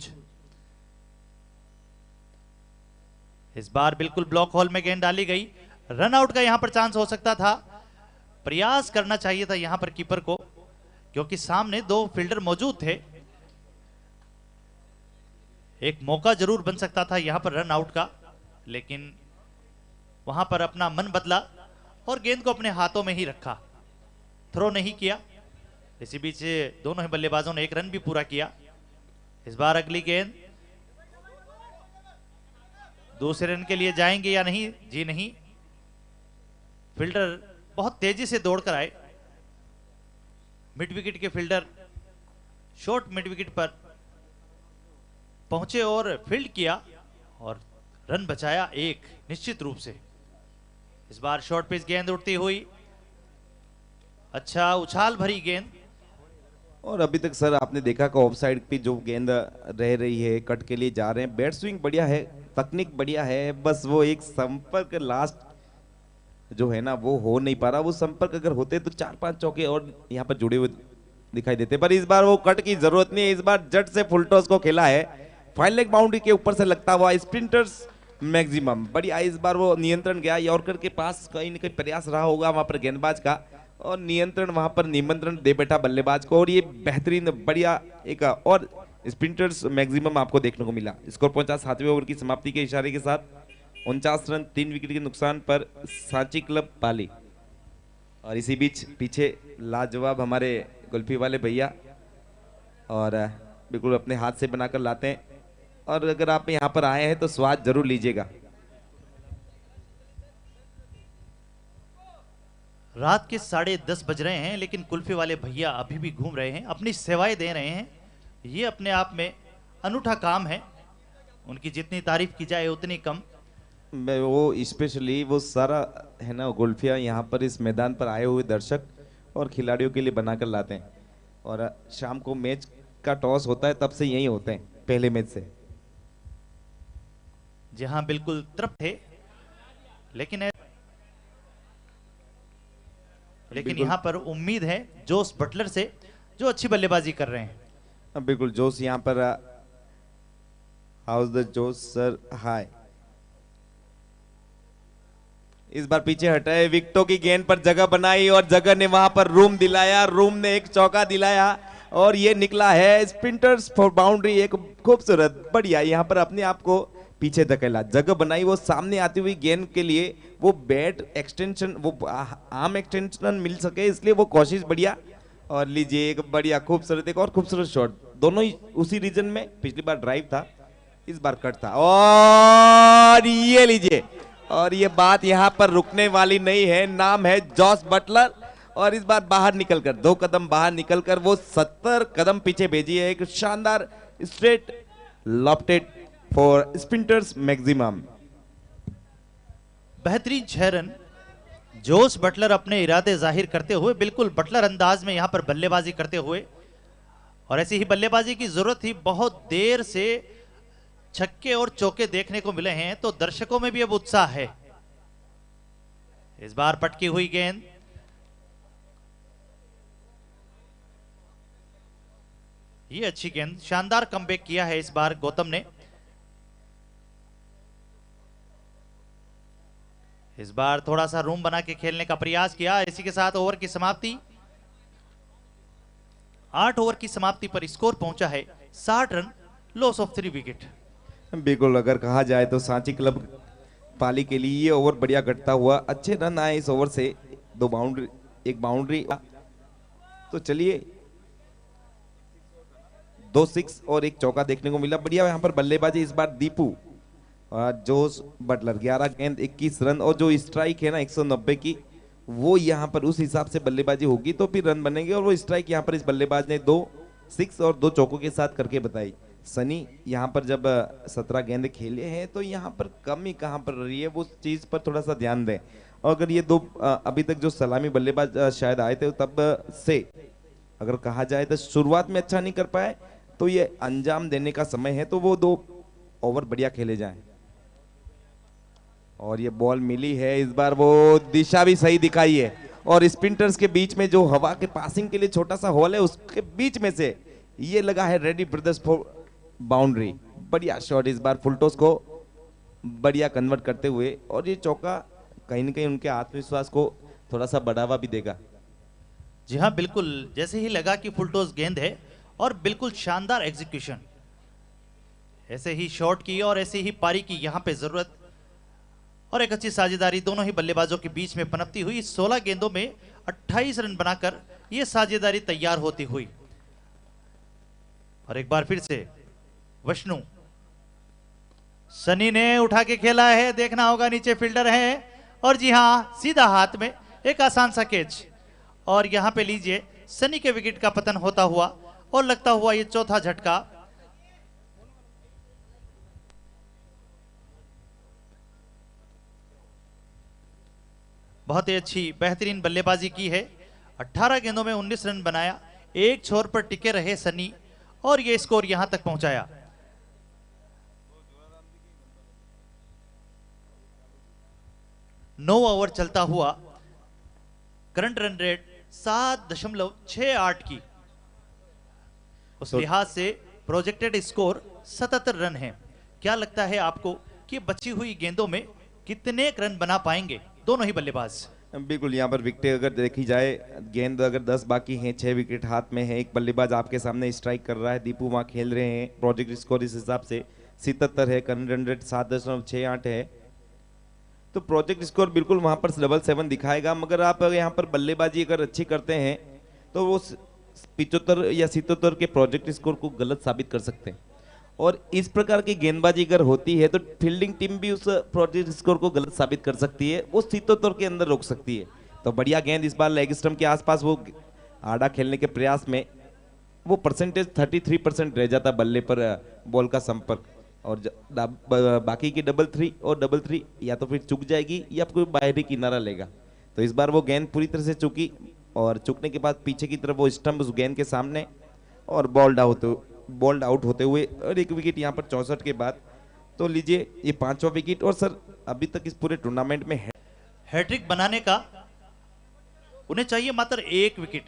इस बार बिल्कुल ब्लॉक होल में गेंद डाली गई। रन आउट का यहां पर चांस हो सकता था। प्रयास करना चाहिए था यहां पर कीपर को, क्योंकि सामने 2 फील्डर मौजूद थे। एक मौका जरूर बन सकता था यहां पर रन आउट का, लेकिन वहां पर अपना मन बदला और गेंद को अपने हाथों में ही रखा, थ्रो नहीं किया। इसी बीच दोनों ही बल्लेबाजों ने 1 रन भी पूरा किया। इस बार अगली गेंद दूसरे रन के लिए जाएंगे या नहीं? जी नहीं, फील्डर बहुत तेजी से दौड़कर आए। मिड विकेट के फील्डर शॉर्ट मिड विकेट पर पहुंचे और फील्ड किया और रन बचाया एक, निश्चित रूप से। इस बार शॉर्ट पिच गेंद उड़ती हुई, अच्छा उछाल भरी गेंद। और अभी तक सर आपने देखा कि ऑफ साइड पे जो गेंद रह रही है, कट के लिए जा रहे हैं। बैट स्विंग बढ़िया है, तकनीक बढ़िया है, बस वो एक संपर्क लास्ट जो है ना वो हो नहीं पा रहा। वो संपर्क अगर होते तो 4-5 चौके और यहाँ पर जुड़े हुए दिखाई देते, पर इस बार वो कट की जरूरत नहीं है। इस बार जट से फुल टॉस को खेला है, फाइन लेग बाउंड्री के ऊपर से लगता हुआ स्प्रिंटर्स मैक्सिमम बढ़िया। इस बार वो नियंत्रण गया, यॉर्कर के पास कहीं न कहीं प्रयास रहा होगा वहां पर गेंदबाज का, और नियंत्रण वहां पर निमंत्रण दे बैठा बल्लेबाज को, और ये बेहतरीन बढ़िया एक और स्प्रिंटर्स मैक्सिमम आपको देखने को मिला। स्कोर पहुंचा 7वें ओवर की समाप्ति के इशारे के साथ 49 रन 3 विकेट के नुकसान पर सांची क्लब पाली। और इसी बीच पीछे लाजवाब हमारे कुल्फी वाले भैया और बिल्कुल अपने हाथ से बनाकर लाते हैं, और अगर आप यहाँ पर आए हैं तो स्वाद जरूर लीजिएगा। रात के 10:30 बज रहे हैं, लेकिन कुल्फी वाले भैया अभी भी घूम रहे हैं, अपनी सेवाएं दे रहे हैं। ये अपने आप में अनूठा काम है, उनकी जितनी तारीफ की जाए उतनी कम। वो स्पेशली वो सारा है ना गुल्फिया यहाँ पर इस मैदान पर आए हुए दर्शक और खिलाड़ियों के लिए बनाकर लाते हैं, और शाम को मैच का टॉस होता है तब से यही होते हैं, पहले मैच से। जहां बिल्कुल तृप्त थे, लेकिन यहाँ पर उम्मीद है जोस बटलर से, जो अच्छी बल्लेबाजी कर रहे हैं। बिल्कुल जोश यहाँ पर, हाउस द जोश सर हाय। इस बार पीछे हटाए, विकेटों की गेंद पर जगह बनाई और जगह ने वहां पर रूम दिलाया, रूम ने एक चौका दिलाया, और ये निकला है स्प्रिंटर्स फॉर बाउंड्री। एक खूबसूरत बढ़िया यहाँ पर अपने आप को पीछे धकेला, जगह बनाई वो सामने आती हुई गेंद के लिए, वो बैट एक्सटेंशन, वो आर्म एक्सटेंशन मिल सके, इसलिए वो कोशिश बढ़िया। और लीजिए एक बढ़िया खूबसूरत, एक और खूबसूरत शॉट, दोनों ही उसी रीजन में। पिछली बार ड्राइव था, इस बार कट था, और ये लीजिए। और ये बात यहाँ पर रुकने वाली नहीं है, नाम है जॉस बटलर, और इस बार बाहर निकलकर 2 कदम बाहर निकलकर वो 70 कदम पीछे भेजी है। एक शानदार straight lofted for sprinters maximum. बेहतरीन 6 रन जोस बटलर अपने इरादे जाहिर करते हुए, बिल्कुल बटलर अंदाज में यहां पर बल्लेबाजी करते हुए, और ऐसी ही बल्लेबाजी की जरूरत थी। बहुत देर से छक्के और चौके देखने को मिले हैं, तो दर्शकों में भी अब उत्साह है। इस बार पटकी हुई गेंद, ये अच्छी गेंद, शानदार कमबैक किया है इस बार गौतम ने। इस बार थोड़ा सा रूम बना के खेलने का प्रयास किया। इसी के साथ ओवर की समाप्ति, 8 ओवर की समाप्ति पर स्कोर पहुंचा है 60 रन, लॉस ऑफ 3 विकेट। बिल्कुल अगर कहा जाए तो सांची क्लब पाली के लिए ये ओवर बढ़िया घटता हुआ, अच्छे रन आए इस ओवर से, 2 बाउंड्री, 1 बाउंड्री। तो चलिए 2 6 और 1 चौका देखने को मिला। बढ़िया यहाँ पर बल्लेबाजी इस बार दीपू जोस बटलर, 11 गेंद 21 रन, और जो स्ट्राइक है ना 190 की, वो यहाँ पर उस हिसाब से बल्लेबाजी होगी तो फिर रन बनेंगे। और वो स्ट्राइक यहाँ पर इस बल्लेबाज ने 2 6 और 2 चौकों के साथ करके बताई। सनी यहाँ पर जब 17 गेंद खेले हैं तो यहाँ पर कमी कहाँ पर रही है, वो चीज पर थोड़ा सा ध्यान दें। और अगर ये 2 अभी तक जो सलामी बल्लेबाज शायद आए थे तब से अगर कहा जाए तो शुरुआत में अच्छा नहीं कर पाए, तो ये अंजाम देने का समय है, तो वो 2 ओवर बढ़िया खेले जाएं। और ये बॉल मिली है, इस बार वो दिशा भी सही दिखाई है, और स्पिंटर्स के बीच में जो हवा के पासिंग के लिए छोटा सा होल है उसके बीच में से ये लगा है रेडी ब्रदर्स फॉर बाउंड्री। बढ़िया शॉट इस बार फुल टॉस को बढ़िया कन्वर्ट करते हुए, और ये चौका कहीं ना कहीं उनके आत्मविश्वास को थोड़ा सा बढ़ावा भी देगा। जी हाँ बिल्कुल, जैसे ही लगा कि फुल टॉस गेंद है, और बिल्कुल शानदार एग्जीक्यूशन, ऐसे ही शॉट की और ऐसे ही पारी की यहां पे जरूरत, और एक अच्छी साझेदारी दोनों ही बल्लेबाजों के बीच में पनपती हुई। 16 गेंदों में 28 रन बनाकर यह साझेदारी तैयार होती हुई। और एक बार फिर से विष्णु, सनी ने उठा के खेला है, देखना होगा, नीचे फील्डर है और जी हां सीधा हाथ में एक आसान सा कैच। और यहां पे लीजिए सनी के विकेट का पतन होता हुआ और लगता हुआ ये चौथा झटका। बहुत ही अच्छी बेहतरीन बल्लेबाजी की है। 18 गेंदों में 19 रन बनाया, एक छोर पर टिके रहे सनी और ये स्कोर यहां तक पहुंचाया। नौ ओवर चलता हुआ करंट रन रेट 7.68 की, उस लिहाज से प्रोजेक्टेड स्कोर 77 रन है। क्या लगता है आपको कि बची हुई गेंदों में कितने रन बना पाएंगे दोनों ही बल्लेबाज? बिल्कुल, यहाँ पर विकेट अगर देखी जाए, गेंद अगर 10 बाकी हैं, 6 विकेट हाथ में है, एक बल्लेबाज आपके सामने स्ट्राइक कर रहा है, दीपू वहाँ खेल रहे हैं। प्रोजेक्ट स्कोर इस हिसाब से 77 है, करंट रन रेट 7.68 है, तो प्रोजेक्ट स्कोर बिल्कुल वहाँ पर 7 दिखाएगा। मगर आप यहाँ पर बल्लेबाजी अगर अच्छी करते हैं तो वो 75 या 77 के प्रोजेक्ट स्कोर को गलत साबित कर सकते हैं। और इस प्रकार की गेंदबाजी अगर होती है तो फील्डिंग टीम भी उस प्रोजेक्ट स्कोर को गलत साबित कर सकती है, वो 77 के अंदर रोक सकती है। तो बढ़िया गेंद इस बार लेग स्टंप के आसपास, वो आड़ा खेलने के प्रयास में वो परसेंटेज 33% रह जाता बल्ले पर बॉल का संपर्क, और बाकी की डबल 3 और डबल 3 या तो फिर चुक जाएगी या कोई बाहरी किनारा लेगा। तो इस बार वो गेंद पूरी तरह से चुकी, और चुकने के बाद पीछे की तरफ वो स्टंप उस गेंद के सामने, और बॉल्ड आउट होते हुए, और एक विकेट यहाँ पर 64 के बाद। तो लीजिए ये 5वां विकेट, और सर अभी तक इस पूरे टूर्नामेंट में हैट्रिक बनाने का उन्हें चाहिए मात्र 1 विकेट।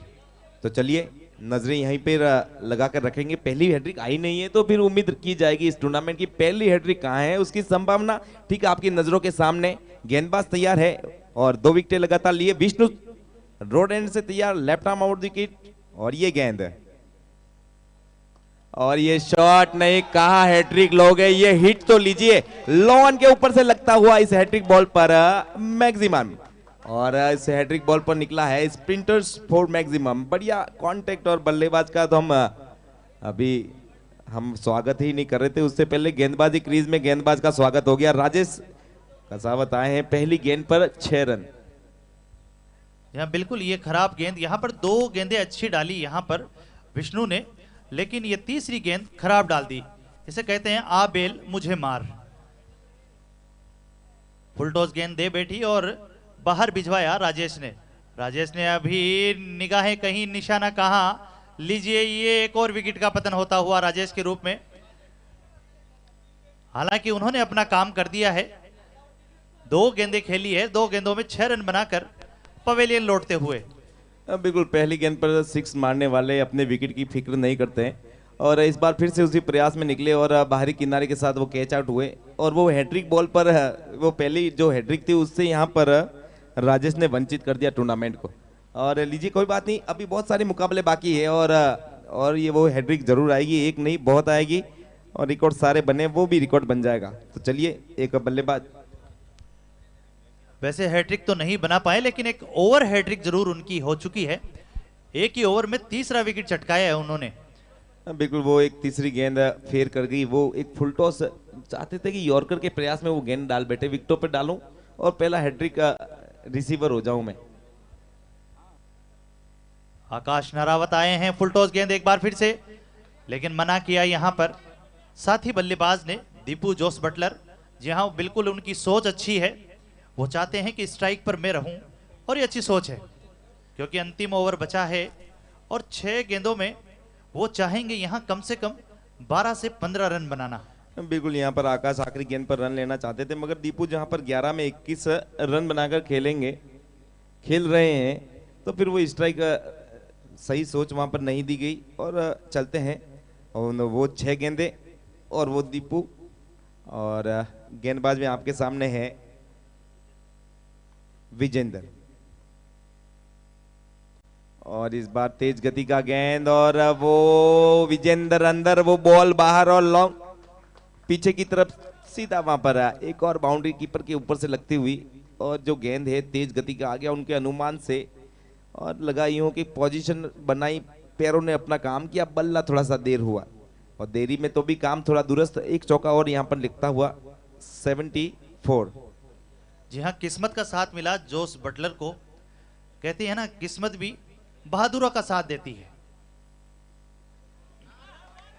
तो चलिए नजरें यहीं पे लगा कर रखेंगे। पहली हैट्रिक आई नहीं है तो फिर उम्मीद की जाएगी इस टूर्नामेंट की पहली हैट्रिक कहां है, उसकी संभावना ठीक आपकी नजरों के सामने। गेंदबाज तैयार है और 2 विकेटें लगातार लिए। विष्णु रोड एंड से तैयार, लेफ्ट आर्म आउट विकेट, और ये गेंद है और ये शॉट नहीं, कहा हैट्रिक लोगे, ये हिट तो लीजिए लॉन के ऊपर से लगता हुआ इस हैट्रिक बॉल पर मैक्सिमम, और इस हैट्रिक बॉल पर निकला है स्प्रिंटर्स फॉर मैक्सिमम। बढ़िया कांटेक्ट, और बल्लेबाज का तो हम स्वागत ही नहीं कर रहे थे, उससे पहले गेंदबाजी क्रीज में गेंदबाज का स्वागत हो गया। राजेश कसावत आए हैं पहली गेंद पर 6 रन। यहाँ बिल्कुल ये खराब गेंद, यहाँ पर 2 गेंदें अच्छी डाली यहाँ पर विष्णु ने, लेकिन ये तीसरी गेंद खराब डाल दी। इसे कहते हैं आ बेल मुझे मार। फुल टॉस गेंद दे बैठी और बाहर भिजवाया राजेश ने अभी निगाहें कहीं निशाना कहां। लीजिए ये एक और विकेट का पतन होता हुआ राजेश के रूप में। हालांकि उन्होंने अपना काम कर दिया है, 2 गेंदें खेली है, 2 गेंदों में 6 रन बनाकर पवेलियन लौटते हुए। बिल्कुल पहली गेंद पर 6 मारने वाले अपने विकेट की फिक्र नहीं करते हैं, और इस बार फिर से उसी प्रयास में निकले और बाहरी किनारे के साथ वो कैच आउट हुए, और वो हैट्रिक बॉल पर वो पहली जो हैट्रिक थी उससे यहाँ पर राजेश ने वंचित कर दिया टूर्नामेंट को। और लीजिए कोई बात नहीं, अभी बहुत सारे मुकाबले बाकी है, और ये वो हैट्रिक जरूर आएगी, एक नहीं बहुत आएगी, और रिकॉर्ड सारे बने वो भी रिकॉर्ड बन जाएगा। तो चलिए एक बल्लेबाज, वैसे हैट्रिक तो नहीं बना पाए, लेकिन एक ओवर हैट्रिक जरूर उनकी हो चुकी है। एक ही ओवर में तीसरा विकेट चटकाया है उन्होंने। बिल्कुल वो एक तीसरी गेंद फेर कर गई, वो एक फुल टॉस चाहते थे कि यॉर्कर के प्रयास में वो गेंद डाल बैठे, विकेटों पे डालूं और पहला हैट्रिक का रिसीवर हो जाऊं मैं। आकाश नारावत आए हैं, फुल टॉस गेंद एक बार फिर से, लेकिन मना किया यहां पर साथी बल्लेबाज ने दीपू जोस बटलर। जी हां, बिल्कुल उनकी सोच अच्छी है, वो चाहते हैं कि स्ट्राइक पर मैं रहूं, और ये अच्छी सोच है क्योंकि अंतिम ओवर बचा है और 6 गेंदों में वो चाहेंगे यहां कम से कम 12 से 15 रन बनाना। बिल्कुल यहाँ पर आकाश आखिरी गेंद पर रन लेना चाहते थे, मगर दीपू जहां पर 11 में 21 रन बनाकर खेल रहे हैं, तो फिर वो स्ट्राइक सही सोच वहां पर नहीं दी गई, और चलते हैं। और वो 6 गेंदे और वो दीपू, और गेंदबाज में आपके सामने है विजेंद्र, और इस बार तेज गति का गेंद, और वो विजेंद्र अंदर, वो बॉल बाहर और लॉन्ग पीछे की तरफ सीधा वहां पर एक और बाउंड्री कीपर के ऊपर से लगती हुई, और जो गेंद है तेज गति का आ गया उनके अनुमान से, और लगा यूं कि पोजीशन बनाई, पैरों ने अपना काम किया, बल्ला थोड़ा सा देर हुआ, और देरी में तो भी काम थोड़ा दुरुस्त, एक चौका और यहाँ पर लिखता हुआ 74। जी हाँ, किस्मत का साथ मिला जोस बटलर को। कहती है ना, किस्मत भी बहादुरों का साथ देती है।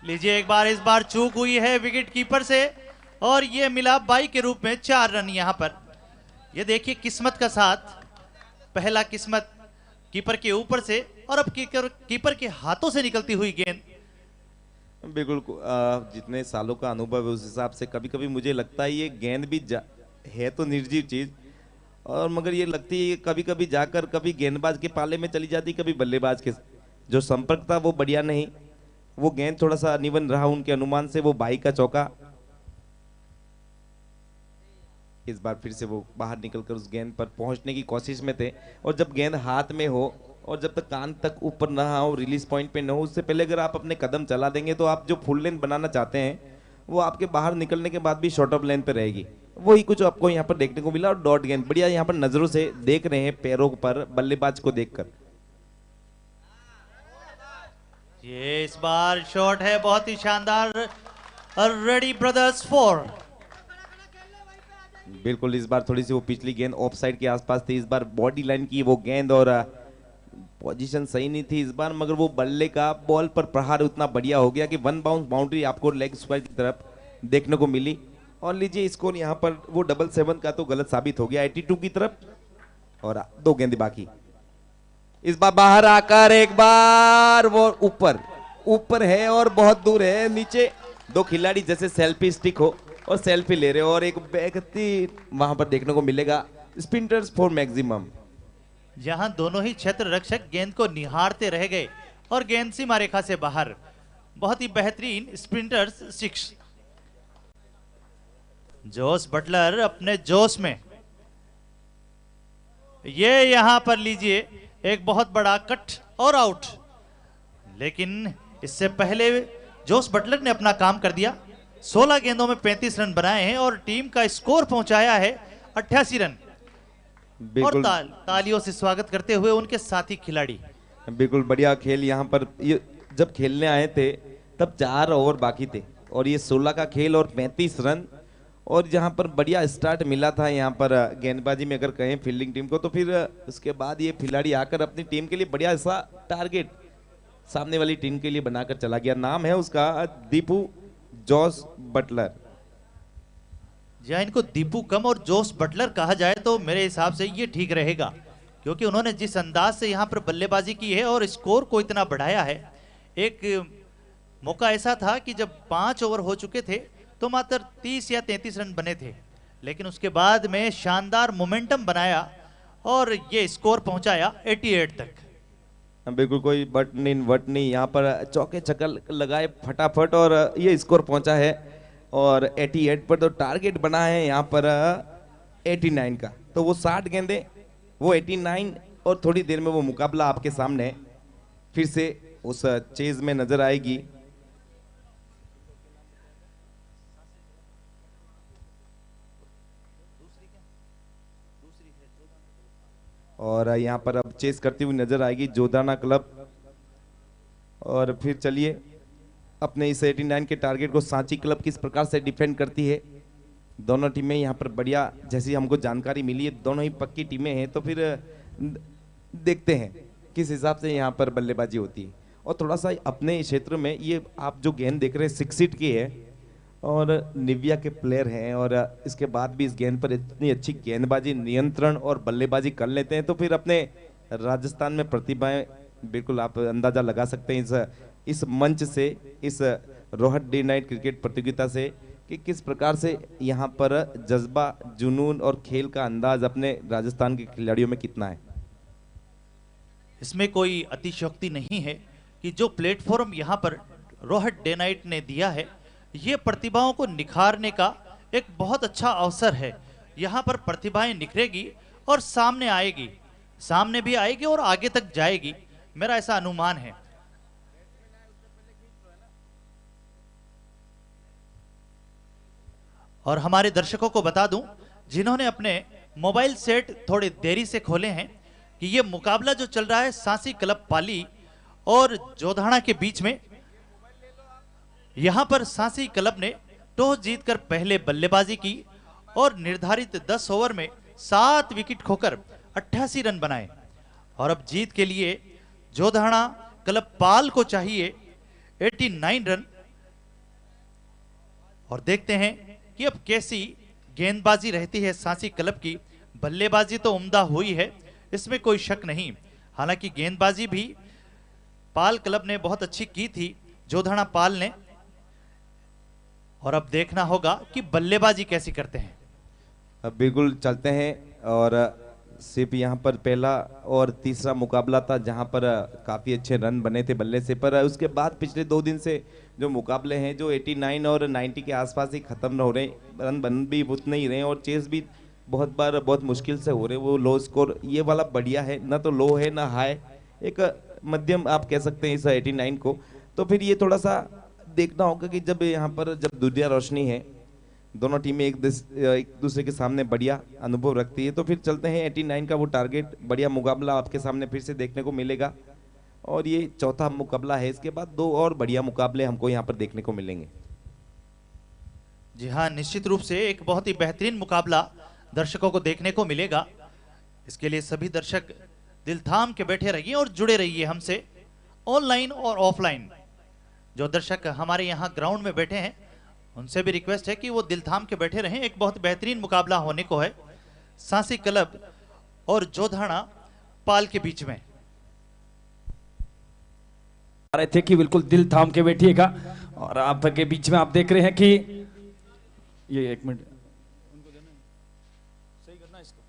लीजिए, एक बार इस बार चूक हुई है विकेट कीपर से और ये मिला बाई के रूप में 4 रन। यहां पर ये देखिए किस्मत का साथ, पहला किस्मत कीपर के ऊपर से और अब कीपर के हाथों से निकलती हुई गेंद। बिल्कुल, जितने सालों का अनुभव है उस हिसाब से कभी कभी मुझे लगता है ये गेंद भी है तो निर्जीव चीज, और मगर ये लगती है कभी कभी जाकर कभी गेंदबाज के पाले में चली जाती, कभी बल्लेबाज के। जो संपर्क था वो बढ़िया नहीं, वो गेंद थोड़ा सा अनिवन रहा उनके अनुमान से। वो बाई का चौका, इस बार फिर से वो बाहर निकलकर उस गेंद पर पहुंचने की कोशिश में थे। और जब गेंद हाथ में हो और जब तक कान तक ऊपर ना हो, रिलीज पॉइंट पे न हो, उससे पहले अगर आप अपने कदम चला देंगे तो आप जो फुल लेंथ बनाना चाहते हैं वो आपके बाहर निकलने के बाद भी शॉर्ट ऑफ लेंथ पे रहेगी। वही कुछ आपको यहाँ पर देखने को मिला। और डॉट गेंद बढ़िया, यहाँ पर नजरों से देख रहे हैं, पैरों पर बल्लेबाज को देखकर। ये इस बार शॉट है बहुत ही शानदार। Ready brothers 4। बिल्कुल, इस बार थोड़ी सी वो पिछली गेंद ऑफ साइड के आसपास थी, इस बार बॉडी लाइन की वो गेंद और पोजीशन सही नहीं थी इस बार, मगर वो बल्ले का बॉल पर प्रहार उतना बढ़िया हो गया कि 1 बाउंस बाउंड्री आपको लेग स्क्वायर की तरफ देखने को मिली। और लीजिए स्कोर यहाँ पर वो 7-7 का तो गलत साबित हो गया 82 की तरफ, और 2 गेंदें बाकी। इस बार बाहर आकर एक बार वो ऊपर है और बहुत दूर है, नीचे 2 खिलाड़ी जैसे सेल्फी स्टिक हो और सेल्फी ले रहे हो, और एक व्यक्ति वहां पर देखने को मिलेगा। स्पिनर्स फॉर मैक्सिमम, जहां दोनों ही क्षेत्र रक्षक गेंद को निहारते रह गए और गेंद सीमा रेखा से बाहर। बहुत ही बेहतरीन स्प्रिंटर्स 6। जोस बटलर अपने जोश में, ये यहां पर लीजिए एक बहुत बड़ा कट और आउट, लेकिन इससे पहले जोस बटलर ने अपना काम कर दिया। 16 गेंदों में 35 रन बनाए हैं और टीम का स्कोर पहुंचाया है 88 रन। और तालियों से स्वागत करते हुए उनके साथी खिलाड़ी। बिल्कुल बढ़िया खेल। यहाँ पर ये जब खेलने आए थे तब 4 ओवर बाकी थे और ये 16 का खेल और 35 रन, और जहाँ पर बढ़िया स्टार्ट मिला था यहाँ पर गेंदबाजी में अगर कहें फील्डिंग टीम को, तो फिर उसके बाद ये खिलाड़ी आकर अपनी टीम के लिए बढ़िया सा टारगेट सामने वाली टीम के लिए बनाकर चला गया। नाम है उसका दीपू जोस बटलर। या इनको दीपू कम और जोस बटलर कहा जाए तो मेरे हिसाब से ये ठीक रहेगा, क्योंकि उन्होंने जिस अंदाज से यहाँ पर बल्लेबाजी की है और स्कोर को इतना बढ़ाया है। एक मौका ऐसा था कि जब 5 ओवर हो चुके थे तो मात्र 30 या 33 रन बने थे, लेकिन उसके बाद में शानदार मोमेंटम बनाया और ये स्कोर पहुंचाया 88 तक। बिल्कुल, कोई बट नहीं, यहाँ पर चौके छक्के लगाए फटाफट और ये स्कोर पहुंचा है। और 88 पर तो टारगेट बना है यहाँ पर 89 का, तो वो 60 गेंदे, वो 89, और थोड़ी देर में वो मुकाबला आपके सामने फिर से उस चेज में नजर आएगी। और यहाँ पर अब चेस करती हुई नजर आएगी जोधाना क्लब। और फिर चलिए अपने इस 89 के टारगेट को सांची क्लब किस प्रकार से डिफेंड करती है। दोनों टीमें यहाँ पर बढ़िया, जैसी हमको जानकारी मिली है, दोनों ही पक्की टीमें हैं, तो फिर देखते हैं किस हिसाब से यहाँ पर बल्लेबाजी होती है। और थोड़ा सा अपने क्षेत्र में ये आप जो गेंद देख रहे हैं 6 फीट की है और निविया के प्लेयर हैं, और इसके बाद भी इस गेंद पर इतनी अच्छी गेंदबाजी, नियंत्रण और बल्लेबाजी कर लेते हैं, तो फिर अपने राजस्थान में प्रतिभाएं बिल्कुल आप अंदाजा लगा सकते हैं इस मंच से, इस रोहट डे नाइट क्रिकेट प्रतियोगिता से, कि किस प्रकार से यहाँ पर जज्बा, जुनून और खेल का अंदाज अपने राजस्थान के खिलाड़ियों में कितना है। इसमें कोई अतिशयोक्ति नहीं है कि जो प्लेटफॉर्म यहाँ पर रोहट डे नाइट ने दिया है, ये प्रतिभाओं को निखारने का एक बहुत अच्छा अवसर है। यहाँ पर प्रतिभाएं निखरेगी और सामने आएगी, सामने भी आएगी और आगे तक जाएगी, मेरा ऐसा अनुमान है। और हमारे दर्शकों को बता दूं, जिन्होंने अपने मोबाइल सेट थोड़ी देरी से खोले हैं, कि ये मुकाबला जो चल रहा है सांची क्लब पाली और जोधाना के बीच में, यहां पर सांसी क्लब ने टॉस जीतकर पहले बल्लेबाजी की और निर्धारित 10 ओवर में 7 विकेट खोकर 88 रन बनाए। और अब जीत के लिए जोधाना क्लब पाल को चाहिए 89 रन। और देखते हैं कि अब कैसी गेंदबाजी रहती है सांसी क्लब की। बल्लेबाजी तो उम्दा हुई है, इसमें कोई शक नहीं। हालांकि गेंदबाजी भी पाल क्लब ने बहुत अच्छी की थी, जोधाना पाल ने। और अब देखना होगा कि बल्लेबाजी कैसी करते हैं। अब बिल्कुल चलते हैं। और सिर्फ यहाँ पर पहला और तीसरा मुकाबला था जहाँ पर काफ़ी अच्छे रन बने थे बल्ले से, पर उसके बाद पिछले 2 दिन से जो मुकाबले हैं जो 89 और 90 के आसपास ही ख़त्म हो रहे, रन बन भी उतने ही रहे और चेस भी बहुत बार बहुत मुश्किल से हो रहे। वो लो स्कोर ये वाला बढ़िया है, ना तो लो है ना हाई, एक मध्यम आप कह सकते हैं इस 89 को। तो फिर ये थोड़ा सा देखना होगा कि जब यहाँ पर जब दुनिया रोशनी है, दोनों टीमें एक दूसरे के सामने बढ़िया अनुभव रखती है, तो फिर चलते हैं 89 का वो टारगेट। बढ़िया मुकाबला आपके सामने फिर से देखने को मिलेगा और ये चौथा मुकाबला है। इसके बाद 2 और बढ़िया मुकाबले हमको यहाँ पर देखने को मिलेंगे। जी हाँ, निश्चित रूप से एक बहुत ही बेहतरीन मुकाबला दर्शकों को देखने को मिलेगा। इसके लिए सभी दर्शक दिल थाम के बैठे रहिए और जुड़े रहिए हमसे, ऑनलाइन और ऑफलाइन। जो दर्शक हमारे यहाँ ग्राउंड में बैठे हैं उनसे भी रिक्वेस्ट है कि वो दिल थाम के बैठे रहें। एक बहुत बेहतरीन मुकाबला होने को है सांसी क्लब और जोधाना पाल के बीच में। रहे थे कि बिल्कुल दिल थाम के बैठिएगा। और आपके बीच में आप देख रहे हैं कि ये 1 मिनट सही करना इसको,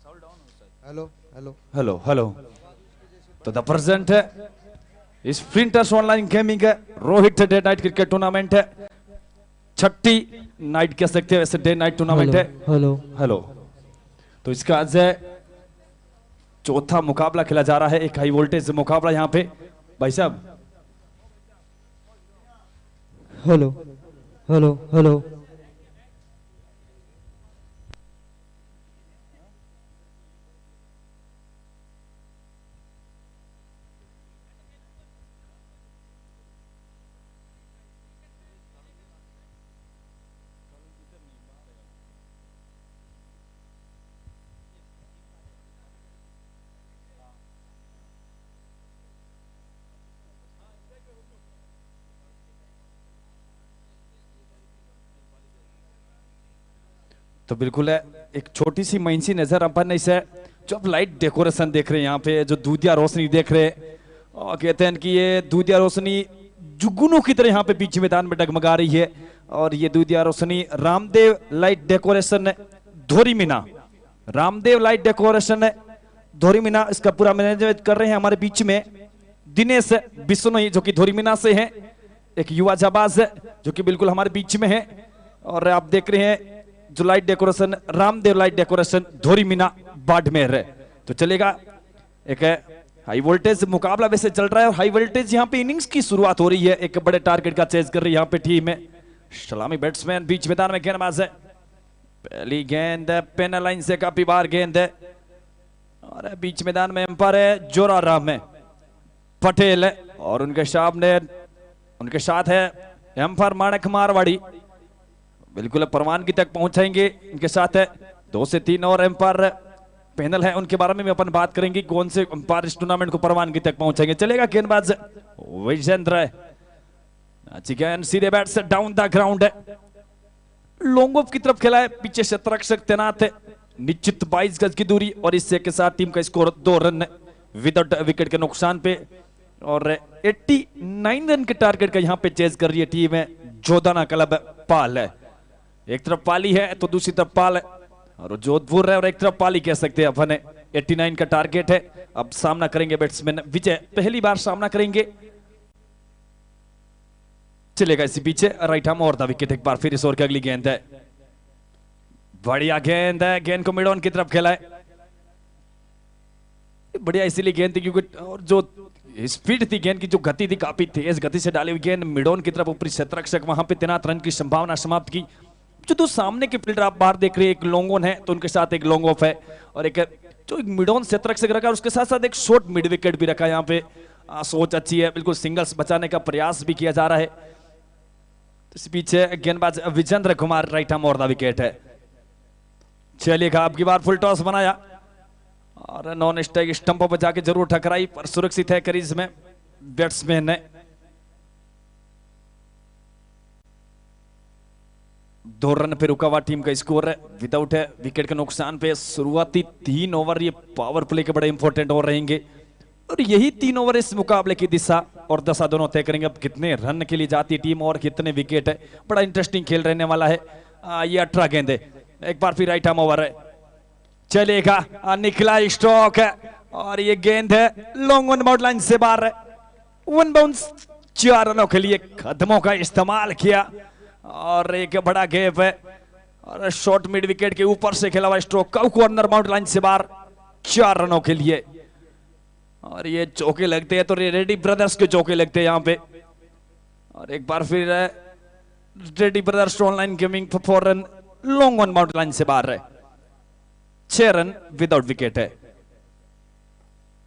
साउंड डाउन हो सकता है। Hello hello hello hello. तो द प्रेजेंट है स्प्रिंटर्स ऑनलाइन गेमिंग है, Rohit day night cricket tournament है, 6ठी नाइट कह सकते हैं वैसे, डे नाइट टूर्नामेंट है। Hello hello. तो इसका आज चौथा मुकाबला खेला जा रहा है, एक हाई वोल्टेज मुकाबला यहाँ पे भाई साहब। Hello hello hello. तो बिल्कुल है, एक छोटी सी महीन सी नजर अपन इसे जो आप लाइट डेकोरेशन देख रहे हैं यहाँ पे, जो दूधिया रोशनी देख रहे हैं, और कहते हैं कि ये दूधिया रोशनी जुगनू की तरह यहाँ पे बीच मैदान में डगमगा रही है। और ये दूधिया रोशनी रामदेव लाइट डेकोरेशन धोरी मीना, रामदेव लाइट डेकोरेशन धोरी मीना, इसका पूरा मैनेजमेंट कर रहे हैं हमारे बीच में दिनेश बिश्नोई जो कि धोरी मीना से हैं, एक युवा जाबाज जो कि बिल्कुल हमारे बीच में है। और आप देख रहे हैं जो light decoration Ramdev light decoration धोरी मीना बाड़मेर है। तो चलेगा, एक हाई वोल्टेज मुकाबला वैसे चल रहा है और हाई वोल्टेज यहाँ पे इनिंग्स की शुरुआत हो रही है। एक बड़े टारगेट का चेज कर रही है यहाँ पे टीम है। सलामी बैट्समैन बीच मैदान में गेंदबाज है, पहली गेंद पेनल लाइन से काफी बार गेंद है। और बीच मैदान में एम्पायर है जोरा राम है पटेल है, और उनके साथ है एम्पायर माणक मारवाड़ी, बिल्कुल परवानगी तक पहुंचाएंगे। इनके साथ है 2 से 3 और एम्पायर पैनल है, उनके बारे में अपन बात करेंगे कौन से एम्पायर इस टूर्नामेंट को परवानगी तक पहुंचाएंगे। चलेगा, गेंदबाज विजेंद्र है, गेंद सीधे बैट से डाउन द ग्राउंड है, लॉन्ग ऑफ की तरफ खेला है, पीछे क्षेत्ररक्षक तैनात है, निश्चित 22 गज की दूरी। और इससे के साथ टीम का स्कोर 2 रन विदाउट विकेट के नुकसान पे। और 89 रन के टारगेट का यहाँ पे चेज कर रही है टीम है जोधाना क्लब पाल है। एक तरफ पाली है तो दूसरी तरफ पाल है, और जोधपुर है और एक तरफ पाली कह सकते हैं अपन। 89 का टारगेट है। अब सामना करेंगे बैट्समैन विजय, पहली बार सामना करेंगे। चलेगा इसी पीछे राइट आर्म और द विकेट, एक बार फिर इस ओवर की अगली गेंद है, बढ़िया गेंद है, गेंद को मिड ऑन की तरफ खेला है, बढ़िया इसीलिए गेंद थी क्योंकि और जो स्पीड थी गेंद की, जो गति थी काफी तेज गति से डाली हुई गेंद मिड ऑन की तरफ, ऊपरी क्षेत्ररक्षक वहां पे तैनात, रन की संभावना समाप्त की। जो तो सामने के फील्डर आप बाहर देख रहे हैं, एक लॉन्ग ऑन है तो उनके साथ एक लॉन्ग ऑफ है, और एक जो एक मिड ऑन क्षेत्ररक्षक रखा है उसके साथ साथ एक शॉर्ट मिड विकेट भी रखा है यहाँ पे सोच अच्छी है, बिल्कुल सिंगल्स बचाने का प्रयास भी किया जा रहा है। इस पीछे गेंदबाज Vijender Kumar right arm over the wicket है। चलिएगा अब की बार फुल टॉस बनाया और नॉन स्ट्राइक स्टंपों पर जाके जरूर टकराई पर सुरक्षित है क्रीज में बैट्समैन ने। 2 रन पे रुका हुआ टीम का स्कोर है, विदाउट है विकेट के नुकसान पे। शुरुआती 3 ओवर ये पावर प्ले के बड़े इंपॉर्टेंट ओवर रहेंगे और यही 3 ओवर इस मुकाबले की दिशा और दशा दोनों तय करेंगे। अब कितने रन के लिए जाती टीम और कितने विकेट है, बड़ा इंटरेस्टिंग खेल रहने वाला है। ये 18 गेंदे, एक बार फिर राइट आर्म ओवर है। चलेगा, निकला स्ट्रोक है और ये गेंद है लॉन्ग ऑन बाउंड लाइन से बाहर है। 1 बाउंस, 4 रनों के लिए कदमों का इस्तेमाल किया और एक बड़ा गैप है और शॉर्ट मिड विकेट के ऊपर से खेला हुआ स्ट्रोक कॉर्नर बाउंड लाइन से बाहर 4 रनों के लिए। और ये चौके लगते हैं तो रेड्डी ब्रदर्स के चौके लगते हैं यहाँ पे। और एक बार फिर Reddy brothers online gaming for run long on bound line से बाहर है। 6 रन विदाउट विकेट है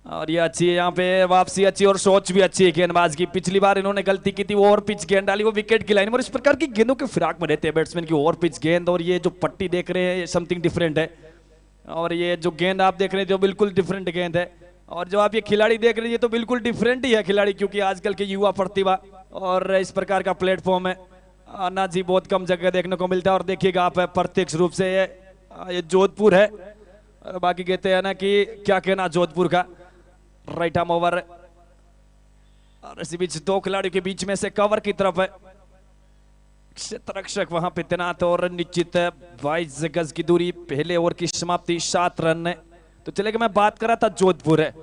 और ये अच्छी है यहाँ पे वापसी अच्छी और सोच भी अच्छी है गेंदबाज की। पिछली बार इन्होंने गलती की थी, वो ओवर पिच गेंद डाली वो विकेट की लाइन में। और इस प्रकार की गेंदों के फिराक में रहते हैं बैट्समैन की ओवर पिच गेंद। और ये जो पट्टी देख रहे हैं ये समथिंग डिफरेंट है और ये जो गेंद आप देख रहे हैं जो बिल्कुल डिफरेंट गेंद है। और जो आप ये खिलाड़ी देख रहे हैं ये तो बिल्कुल डिफरेंट ही है खिलाड़ी, क्योंकि आजकल के युवा प्रतिभा और इस प्रकार का प्लेटफॉर्म है ना जी, बहुत कम जगह देखने को मिलता है। और देखिएगा आप प्रत्यक्ष रूप से ये जोधपुर है और बाकी कहते हैं ना कि क्या कहना जोधपुर का। राइट आर्म ओवर और इसी बीच 2 खिलाड़ियों के बीच में से कवर की तरफ है क्षेत्ररक्षक वहां पे तैनात और निश्चित 22 गज की दूरी। पहले ओवर की समाप्ति 7 रन है। तो चलेगा, मैं बात कर रहा था जोधपुर है,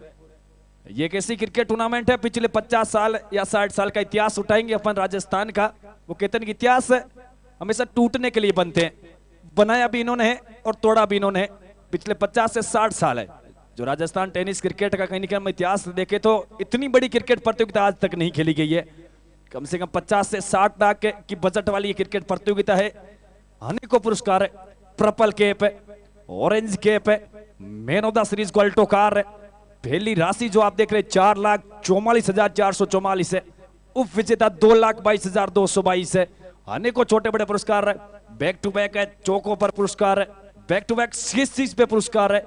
ये एक ऐसी क्रिकेट टूर्नामेंट है पिछले 50 साल या 60 साल का इतिहास उठाएंगे अपन राजस्थान का। वो कहते हैं कि इतिहास हमेशा टूटने के लिए बनते हैं, बनाया भी इन्होंने है और तोड़ा भी इन्होंने है। पिछले 50 से 60 साल है जो राजस्थान टेनिस क्रिकेट का कहीं ना कहीं इतिहास देखे तो इतनी बड़ी क्रिकेट प्रतियोगिता आज तक नहीं खेली गई है। कम से कम 50 से 60 लाख की बजट वाली ये क्रिकेट प्रतियोगिता है। अनेकों पुरस्कार है, पर्पल कैप है, ऑरेंज कैप है, मैन ऑफ द सीरीज को अल्टो कार है। पहली राशि जो आप देख रहे हैं 4,44,444 है। उप विजेता 2,22,222 है। अनेकों छोटे बड़े पुरस्कार है, बैक टू बैक है, चौकों पर पुरस्कार है, बैक टू बैक 6 पे पुरस्कार है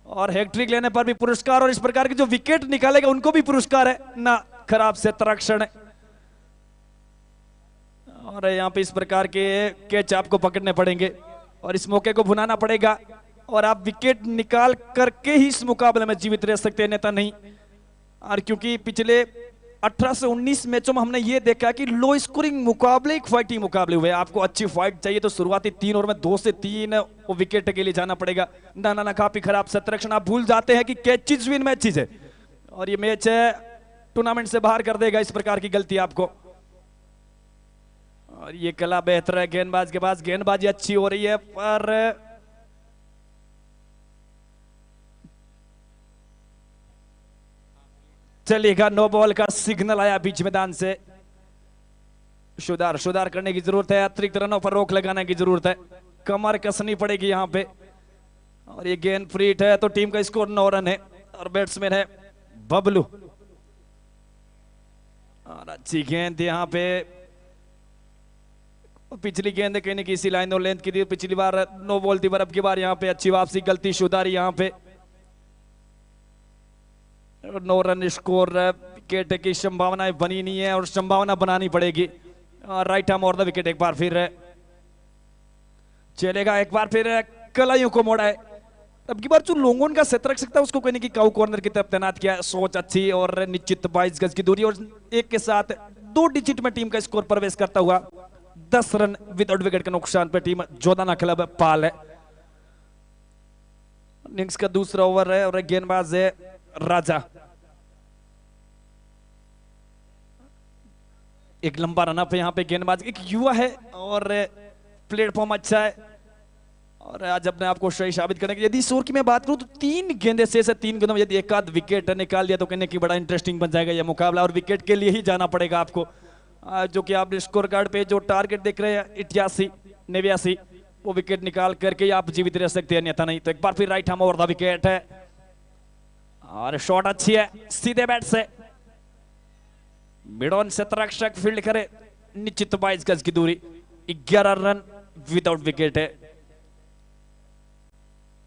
और हैट्रिक लेने पर भी पुरस्कार। और इस प्रकार के जो विकेट निकालेगा उनको भी पुरस्कार है ना। खराब से तरक्षण है और यहाँ पे इस प्रकार के कैच आपको पकड़ने पड़ेंगे और इस मौके को भुनाना पड़ेगा और आप विकेट निकाल करके ही इस मुकाबले में जीवित रह सकते हैं, नेता नहीं। और क्योंकि पिछले 18 से 19 मैचों में हमने ये देखा कि लो स्कोरिंग मुकाबले एक फाइटिंग मुकाबले हुए। आपको अच्छी फाइट चाहिए तो शुरुआती 3 ओवर में 2 से 3 वो विकेट के लिए जाना पड़ेगा। ना काफी खराब सतरक्षण, आप भूल जाते हैं कि कैचेज विन मैचेज है और ये मैच टूर्नामेंट से बाहर कर देगा इस प्रकार की गलती आपको। और ये कला बेहतर है गेंदबाज के पास, गेंदबाजी अच्छी हो रही है पर चलेगा। नो बॉल का सिग्नल आया बीच मैदान से। सुधार करने की जरूरत है, अतिरिक्त रनों पर रोक लगाने की जरूरत है, कमर कसनी पड़ेगी यहां पे। और ये गेंद फ्री हिट है तो टीम का स्कोर 9 रन है और बैट्समैन है बबलू। और अच्छी गेंद यहां पे, पिछली गेंद कहीं की इसी लाइन और लेंथ की थी, पिछली बार नो बॉल थी पर अब की बार यहां पे अच्छी वापसी, गलती सुधारी यहां पे। 9 रन स्कोर, विकेट की संभावनाएं बनी नहीं है और संभावना बनानी पड़ेगी। Right arm over the wicket एक बार फिर चलेगा, एक बार फिर कलाइयों को मोड़ा है। अब की बार जो लोंगोन का क्षेत्ररक्षक था उसको कहने की काउ कॉर्नर की तरफ तैनात किया है। सोच अच्छी और निश्चित 22 गज की दूरी और एक के साथ 2 डिजिट में टीम का स्कोर प्रवेश करता हुआ 10 रन विदाउट विकेट के नुकसान पर टीम जोधाना क्लब पाल है। इनिंग्स का दूसरा ओवर है और गेंदबाज है राजा। एक लंबा रनअप है यहाँ पे, गेंदबाज एक युवा है और प्लेटफॉर्म अच्छा है और आज अपने आप को सही साबित करने के। यदि स्कोर की मैं बात करूं तो 3 गेंदे से 3 गेंदों में यदि एक आध विकेट निकाल दिया तो कहने की बड़ा इंटरेस्टिंग बन जाएगा यह मुकाबला और विकेट के लिए ही जाना पड़ेगा आपको। जो कि आप स्कोर कार्ड पे जो टारगेट देख रहे हैं 88, 89 वो विकेट निकाल करके आप जीवित रह सकते हैं, अन्यथा नहीं। तो एक बार फिर right arm over the wicket है और शॉट अच्छी है सीधे बैट से, मिडॉन शतरक्षक फील्ड करे, निश्चित 22 गज की दूरी, 11 रन विदाउट विकेट है।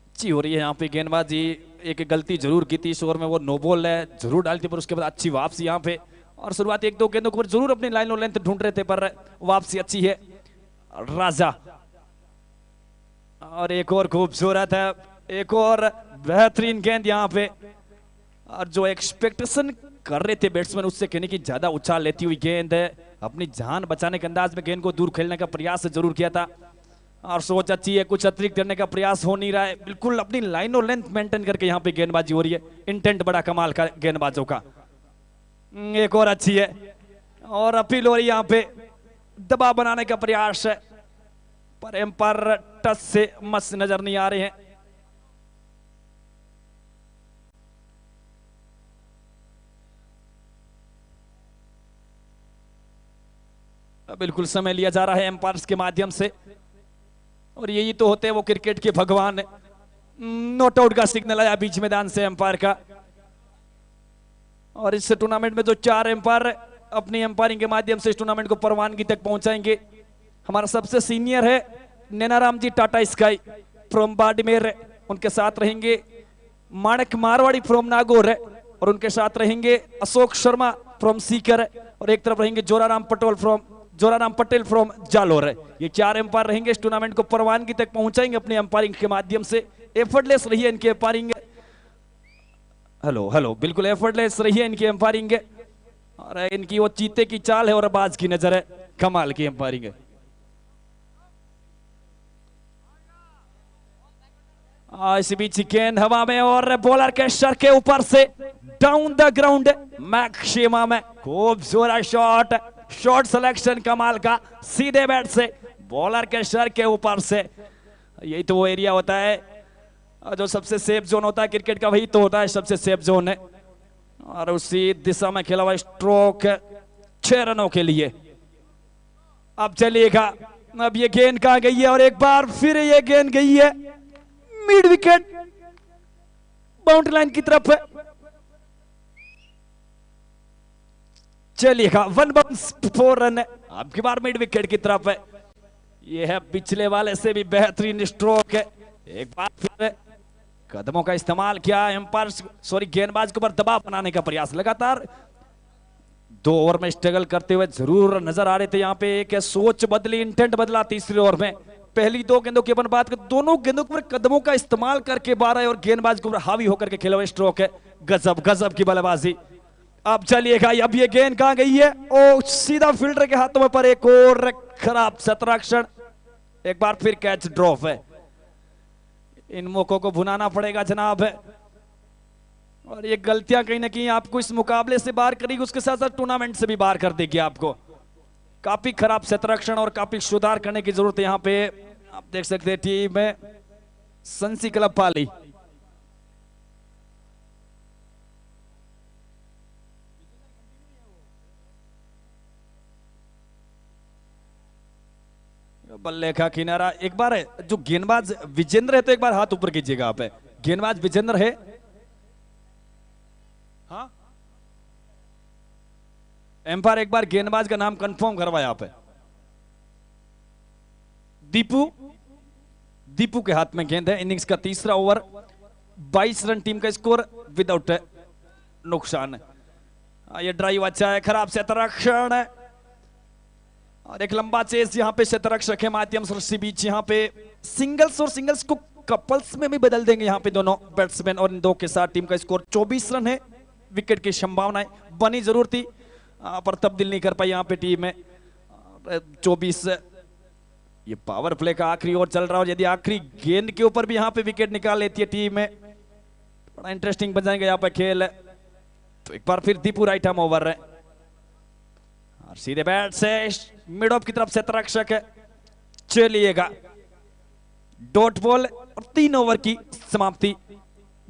अच्छी हो रही है यहाँ पे गेंदबाजी। एक गलती जरूर की थी इस ओवर में, वो नो बॉल है जरूर डाली थी, पर उसके बाद अच्छी वापसी यहाँ पे, और शुरुआत 1-2 गेंदों को जरूर अपनी लाइन और लेंथ ढूंढ रहे थे, पर वापसी अच्छी है। राजा और एक और खूबसूरत है, एक और बेहतरीन गेंद यहाँ पे, और जो एक्सपेक्टेशन कर रहे थे बैट्समैन उससे कहने की ज्यादा उछाल लेती हुई गेंद है। अपनी जान बचाने के अंदाज में गेंद को दूर खेलने का प्रयास जरूर किया था, और सोच अच्छी है, कुछ अतिरिक्त करने का प्रयास हो नहीं रहा है, बिल्कुल अपनी लाइन और लेंथ मेंटेन करके यहाँ पे गेंदबाजी हो रही है। इंटेंट बड़ा कमाल का गेंदबाजों का। एक और अच्छी है, और अपील हो रही है यहाँ पे, दबाव बनाने का प्रयास है, पर एम्पायर टच से मस नजर नहीं आ रहे हैं। बिल्कुल समय लिया जा रहा है एम्पायर्स के माध्यम से, और यही तो होते हैं वो क्रिकेट के भगवान। नॉट आउट का सिग्नल आया बीच मैदान से एम्पायर का, और इस टूर्नामेंट में जो 4 एम्पायर अपनी एम्पायरिंग के माध्यम से इस टूर्नामेंट को परवानगी तक पहुंचाएंगे। हमारा सबसे सीनियर है नैनाराम जी टाटा स्काई फ्रॉम बाड़मेर, उनके साथ रहेंगे माणक मारवाड़ी फ्रॉम नागौर है, और उनके साथ रहेंगे अशोक शर्मा फ्रॉम सीकर, और एक तरफ रहेंगे जोराराम पटेल फ्रॉम जालोर है। ये 4 एम्पायर रहेंगे, इस टूर्नामेंट को परवानगी तक पहुंचाएंगे अपनी एम्पायरिंग के माध्यम से। एफर्टलेस रही है इनकी एम्पायरिंग, हेलो बिल्कुल एफर्टलेस रही है इनकी एम्पायरिंग, और इनकी वो चीते की चाल है और बाज की नजर है, कमाल की एम्पायरिंग है। इस बीच गेंद हवा में, और बॉलर के सर के ऊपर से डाउन द ग्राउंड मैक्सिमम में खूब जोरा शॉट सिलेक्शन कमाल का, सीधे बैट से बॉलर के सर के ऊपर से। यही तो वो एरिया होता है जो सबसे सेफ जोन होता है क्रिकेट का, वही तो होता है सबसे सेफ जोन है, और उसी दिशा में खेला हुआ स्ट्रोक 6 रनों के लिए। अब चलिएगा, अब ये गेंद कहां गई है, और एक बार फिर ये गेंद गई है मिड विकेट, बाउंड्री लाइन की तरफ है। चलिएगा 1 बाउंस 4 रन है, अब की बार मिड विकेट की तरफ है। ये है पिछले वाले से भी बेहतरीन स्ट्रोक है। एक बार फिर कदमों का इस्तेमाल किया एम्पायर गेंदबाज के ऊपर दबाव बनाने का प्रयास। लगातार 2 ओवर में स्ट्रगल करते हुए जरूर नजर आ रहे थे यहाँ पे, एक सोच बदली, इंटेंट बदला तीसरे ओवर में। पहली 2 गेंदों की अपन बात करें, दोनों गेंदों के ऊपर कदमों का इस्तेमाल करके 12 और गेंदबाज के ऊपर हावी होकर के खेला हुआ स्ट्रोक है। गजब की बल्लेबाजी। अब चलिएगा, अब ये गेंद कहां गई है, ओ सीधा फील्डर के हाथों में, पर एक और खराब शतरक्षण, एक बार फिर कैच ड्रॉप है। इन मौकों को भुनाना पड़ेगा जनाब, और ये गलतियां कहीं ना कहीं आपको इस मुकाबले से बाहर करेगी, उसके साथ साथ टूर्नामेंट से भी बाहर कर देगी आपको। काफी खराब शतरक्षण और काफी सुधार करने की जरूरत है यहाँ पे। आप देख सकते हैं टीम में संसी क्लब पाली, बल्ले का किनारा। एक बार है जो गेंदबाज विजेंद्र है, तो एक बार हाथ ऊपर कीजिएगा आप। गेंदबाज विजेंद्र है, हाँ एम्पायर एक बार गेंदबाज का नाम कंफर्म करवाया आप। दीपू के हाथ में गेंद है। इनिंग्स का तीसरा ओवर, 22 रन टीम का स्कोर विदाउट नुकसान। ये ड्राइव अच्छा है, खराब शतरक्षण है, और एक लंबा चेस यहाँ पे शतरक्षक के माध्यम से बीच यहाँ पे सिंगल्स, और सिंगल्स को कपल्स में भी बदल देंगे यहाँ पे दोनों बैट्समैन, और इन 2 के साथ टीम का स्कोर 24 रन है। विकेट की संभावनाएं बनी जरूर थी, पर तब्दील नहीं कर पाई यहाँ पे टीम में। 24 ये पावर प्ले का आखिरी ओवर चल रहा है, और यदि आखिरी गेंद के ऊपर भी यहाँ पे विकेट निकाल लेती है टीम में, बड़ा इंटरेस्टिंग बन जाएंगे यहाँ पे खेल। तो एक बार फिर दीपू राइट आर्म ओवर है, और सीधे बैट से मिड ऑफ की तरफ से तरक्षक है। चलिएगा, डॉट बॉल और 3 ओवर की समाप्ति।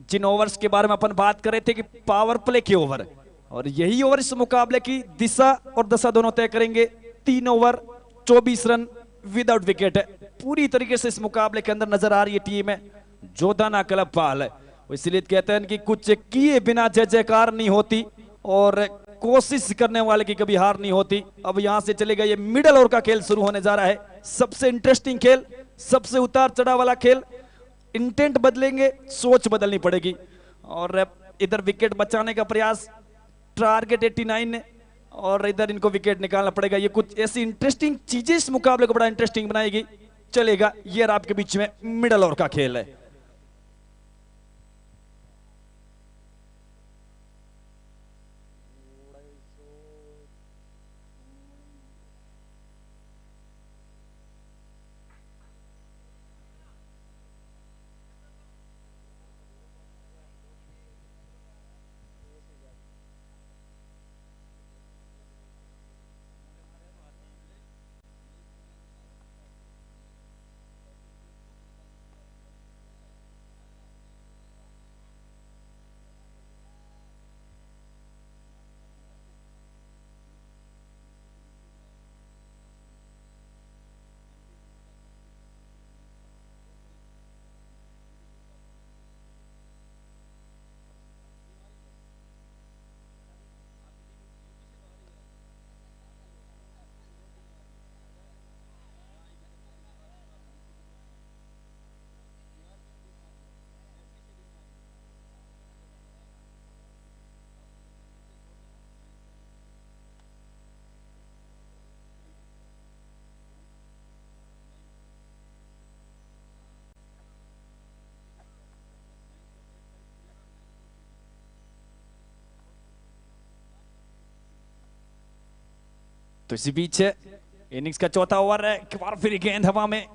जिन ओवर्स के बारे में अपन बात कर रहे थे कि पावर प्ले के ओवर, और यही ओवर इस मुकाबले की दिशा और दशा दोनों तय करेंगे। 3 ओवर 24 रन विदाउट विकेट है, पूरी तरीके से इस मुकाबले के अंदर नजर आ रही है टीम है जोधाना क्लब पाल है। इसलिए कहते हैं कि कुछ किए बिना जय जयकार नहीं होती, और कोशिश करने वाले की कभी हार नहीं होती। अब यहां से चलेगा ये मिडल ओवर का खेल शुरू होने जा रहा है, सबसे इंटरेस्टिंग खेल, सबसे उतार चढ़ाव वाला खेल। इंटेंट बदलेंगे, सोच बदलनी पड़ेगी। और इधर विकेट बचाने का प्रयास, टारगेट 89 है और इधर इनको विकेट निकालना पड़ेगा। ये कुछ ऐसी इंटरेस्टिंग चीजें इस मुकाबले को बड़ा इंटरेस्टिंग बनाएगी। चलेगा, ये आपके बीच में मिडल ओवर का खेल है। तो इसी बीच इनिंग्स का चौथा ओवर है, एक बार फिर गेंद हवा में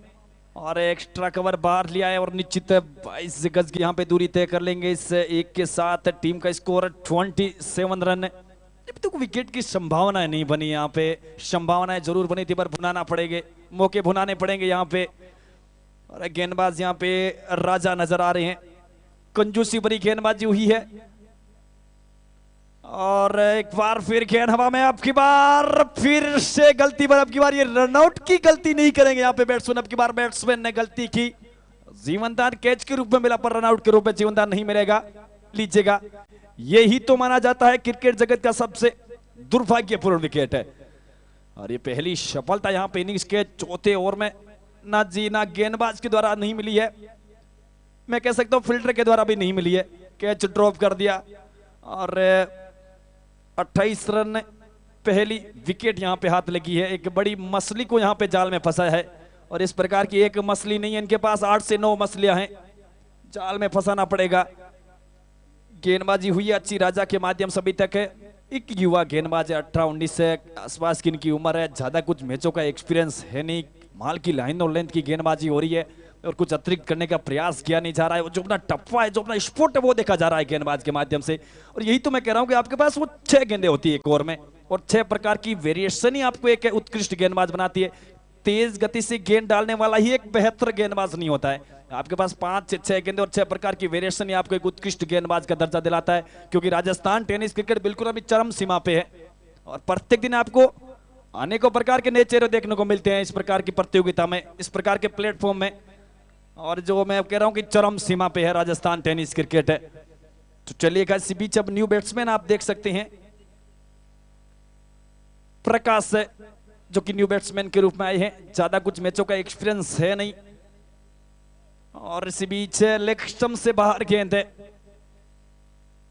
और एक्स्ट्रा कवर बाहर लिया है और निश्चित 22 गज की यहाँ पे दूरी तय कर लेंगे। इस एक के साथ टीम का स्कोर 27 रन है। अभी तक विकेट की संभावनाएं नहीं बनी, यहाँ पे संभावनाएं जरूर बनी थी पर भुनाना पड़ेंगे, मौके भुनाने पड़ेंगे यहाँ पे। और गेंदबाज यहाँ पे राजा नजर आ रहे हैं, कंजूसी भरी गेंदबाजी हुई है। और एक बार फिर गेंद हवा में, अब की बार फिर से गलती पर, अब की बार ये रनआउट की गलती नहीं करेंगे यहाँ पे बैट्समैन। अब की बार बैट्समैन ने गलती की, जीवनदान कैच के रूप में मिला पर रनआउट के रूप में जीवनदान नहीं मिलेगा। लीजिएगा, यही तो माना जाता है क्रिकेट जगत का सबसे दुर्भाग्यपूर्ण विकेट है। और ये पहली सफलता यहाँ पे इनिंग्स के चौथे ओवर में ना जी ना गेंदबाज के द्वारा नहीं मिली है, मैं कह सकता हूँ फील्डर के द्वारा भी नहीं मिली है। कैच ड्रॉप कर दिया और 28 रन, पहली विकेट यहाँ पे हाथ लगी है। एक बड़ी मछली को यहाँ पे जाल में फंसा है और इस प्रकार की एक मछली नहीं है, इनके पास 8 से 9 मछलियां हैं, जाल में फंसाना पड़ेगा। गेंदबाजी हुई अच्छी राजा के माध्यम से अभी तक है। एक युवा गेंदबाज है, 18-19 से आसपास की इनकी उम्र है, ज्यादा कुछ मैचों का एक्सपीरियंस है नहीं। माल की लाइन और लेंथ की गेंदबाजी हो रही है और कुछ अतिरिक्त करने का प्रयास किया नहीं जा रहा है। जो अपना टप्पा है, जो अपना स्पोर्ट है वो देखा जा रहा है गेंदबाज के माध्यम से। और यही तो मैं कह रहा हूं कि आपके पास वो 6 गेंदें होती है एक ओवर में और 6 प्रकार की वेरिएशन ही आपको एक उत्कृष्ट गेंदबाज बनाती है। तेज गति से गेंद डालने वाला ही एक बेहतर गेंदबाज नहीं होता है। आपके पास 5 से 6 गेंदे और 6 प्रकार की वेरिएशन ही आपको एक उत्कृष्ट गेंदबाज का दर्जा दिलाता है। क्योंकि राजस्थान टेनिस क्रिकेट बिल्कुल अभी चरम सीमा पे है और प्रत्येक दिन आपको अनेकों प्रकार के नए चेहरे देखने को मिलते हैं इस प्रकार की प्रतियोगिता में, इस प्रकार के प्लेटफॉर्म में। और जो मैं कह रहा हूं कि चरम सीमा पे है राजस्थान टेनिस क्रिकेट है। तो चलिएगा, इसी बीच अब न्यू बैट्समैन आप देख सकते हैं, प्रकाश है जो कि न्यू बैट्समैन के रूप में आए हैं, ज्यादा कुछ मैचों का एक्सपीरियंस है नहीं। और इसी बीच लेग स्टंप से बाहर गेंद है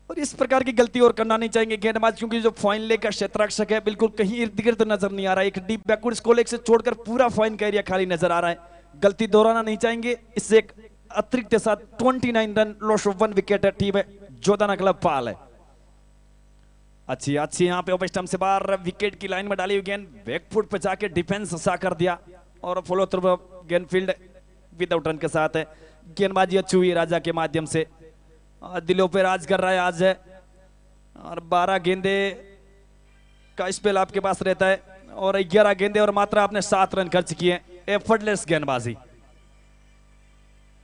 और इस प्रकार की गलती और करना नहीं चाहेंगे गेंदबाज, क्योंकि जो फाइन लेग का क्षेत्ररक्षक है बिल्कुल कहीं इर्द गिर्द नजर नहीं आ रहा है। एक डीप बैकवर्ड स्कोर लेग से छोड़कर पूरा फाइन का एरिया खाली नजर आ रहा है, गलती दोहराना नहीं चाहेंगे। इससे एक अतिरिक्त के साथ 29 रन, लॉस ऑफ 1 विकेट है। टीम है जोधाना क्लब पाल है। अच्छी यहाँ पे ऑफ स्टंप से बाहर विकेट की लाइन में डाली हुई गेंद बैक फुट पे जाके डिफेंस सा कर दिया और फॉलो थ्रू गेंद फील्ड विदाउट रन के साथ है। गेंदबाजी अच्छी हुई राजा के माध्यम से, दिलों पे राज कर रहा है आज है। और 12 गेंदे का स्पेल आपके पास रहता है और 11 गेंदे और मात्र आपने 7 रन खर्च किए। एफर्टलेस गेंदबाजी,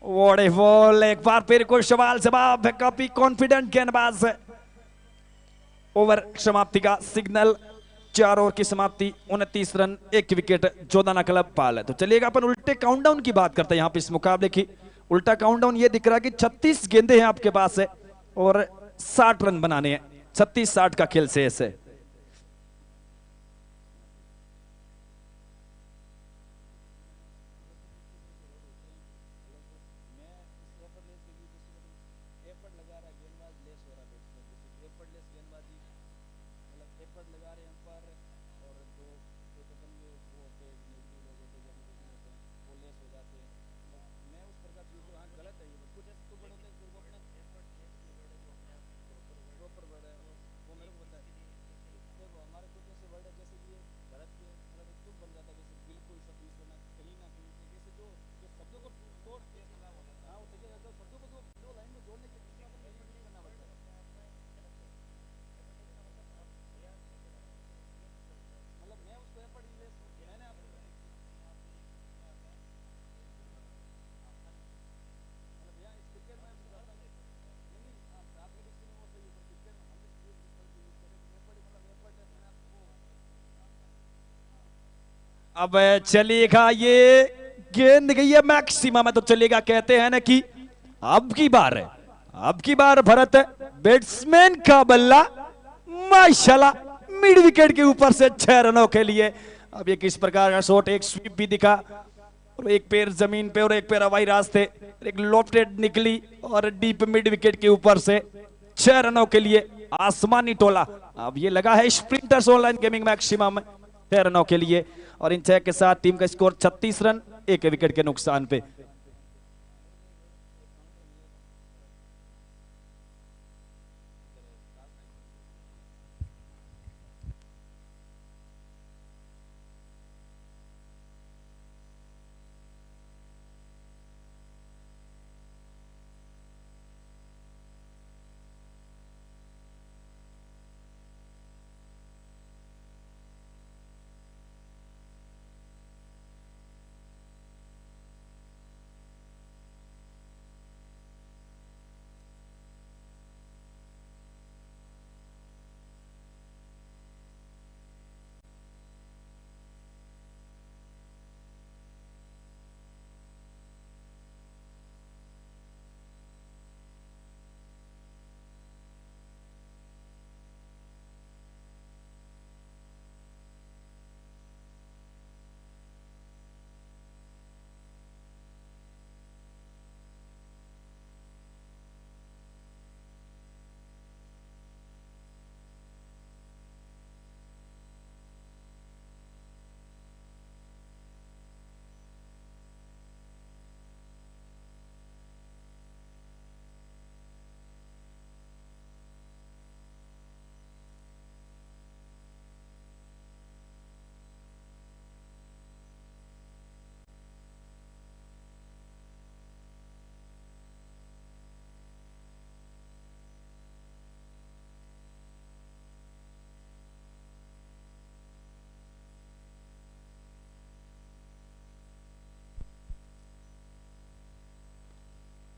बॉल एक बार फिर कोई सवाल जवाब है, काफी कॉन्फिडेंट गेंदबाज है। ओवर समाप्ति का सिग्नल, 4 ओवर की समाप्ति, 29 run 1 wicket, Jodhana club Pal है। तो चलिएगा अपन उल्टे काउंटडाउन की बात करते हैं यहाँ पे इस मुकाबले की। उल्टा काउंटडाउन ये दिख रहा है कि 36 गेंदे हैं आपके पास है और 60 रन बनाने हैं। 36-60 का खेल शेष है। अब चलेगा ये गेंद गई है मैक्सिमम में, तो चलेगा। कहते हैं ना कि अब की बार है, अब की बार भरत बैट्समैन का बल्ला माशाल्लाह मिड विकेट के ऊपर से 6 रनों के लिए। अब ये किस प्रकार का शॉट, एक स्वीप भी दिखा और एक पैर जमीन पे और एक पैर हवाई रास्ते, एक लॉफ्टेड निकली और डीप मिड विकेट के ऊपर से 6 रनों के लिए आसमानी टोला। अब ये लगा है स्प्रिंटर्स ऑनलाइन गेमिंग मैक्सिमम 6 रनों के लिए और इन 6 के साथ टीम का स्कोर 36 रन 1 विकेट के नुकसान पे।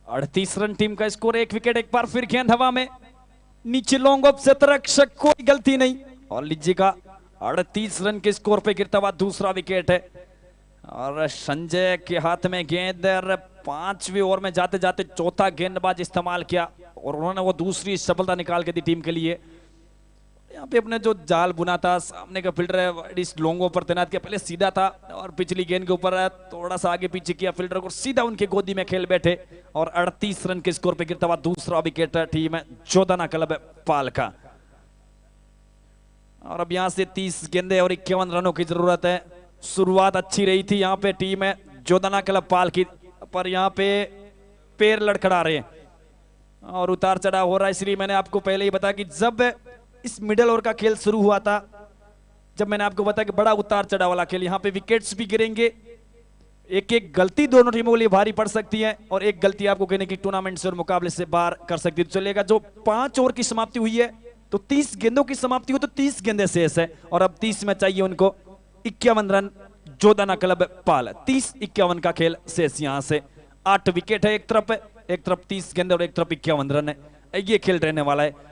अड़तीस रन टीम का स्कोर, 1 विकेट। एक बार फिर गेंद हवा में, नीचे लॉन्ग ऑफ से तरक्षक, कोई गलती नहीं और लीजिएगा 38 रन के स्कोर पे गिरता हुआ दूसरा विकेट है और संजय के हाथ में गेंद। 5वें ओवर में जाते जाते चौथा गेंदबाज इस्तेमाल किया और उन्होंने वो दूसरी सफलता निकाल के दी टीम के लिए। यहाँ पे अपने जो जाल बुना था, सामने का फील्डर है इस लॉन्गों पर तैनात किया, पहले सीधा था और पिछली गेंद के ऊपर थोड़ा सा आगे पीछे किया फील्डर को, सीधा उनके गोदी में खेल बैठे और 38 रन के स्कोर पे गिरता हुआ दूसरा विकेट टीम है जोधना क्लब पाल का। और अब यहां से 30 गेंदे और 51 रनों की जरूरत है। शुरुआत अच्छी रही थी यहाँ पे टीम है जोधना क्लब पाल की, पर यहाँ पे पैर लड़खड़ा रहे हैं और उतार चढ़ाव हो रहा है। इसलिए मैंने आपको पहले ही बताया कि जब इस मिडल ओवर का खेल शुरू हुआ था, जब मैंने आपको बताया कि बड़ा उतार चढ़ाव वाला खेल, यहाँ पे विकेट्स भी गिरेंगे, एक एक गलती दोनों टीमों के लिए भारी पड़ सकती है और एक गलती आपको कहने की टूर्नामेंट से और मुकाबले से बाहर कर सकती है। तो चलेगा, जो 5 ओवर की समाप्ति हुई है तो 30 गेंदों की समाप्ति हुई तो 30 गेंदें शेष है और अब 30 में चाहिए उनको 51 रन। जोधना क्लब पाल 30-51 का खेल शेष, यहां से 8 विकेट है, एक तरफ 30 गेंदे और एक तरफ 51 रन है, ये खेल रहने वाला है।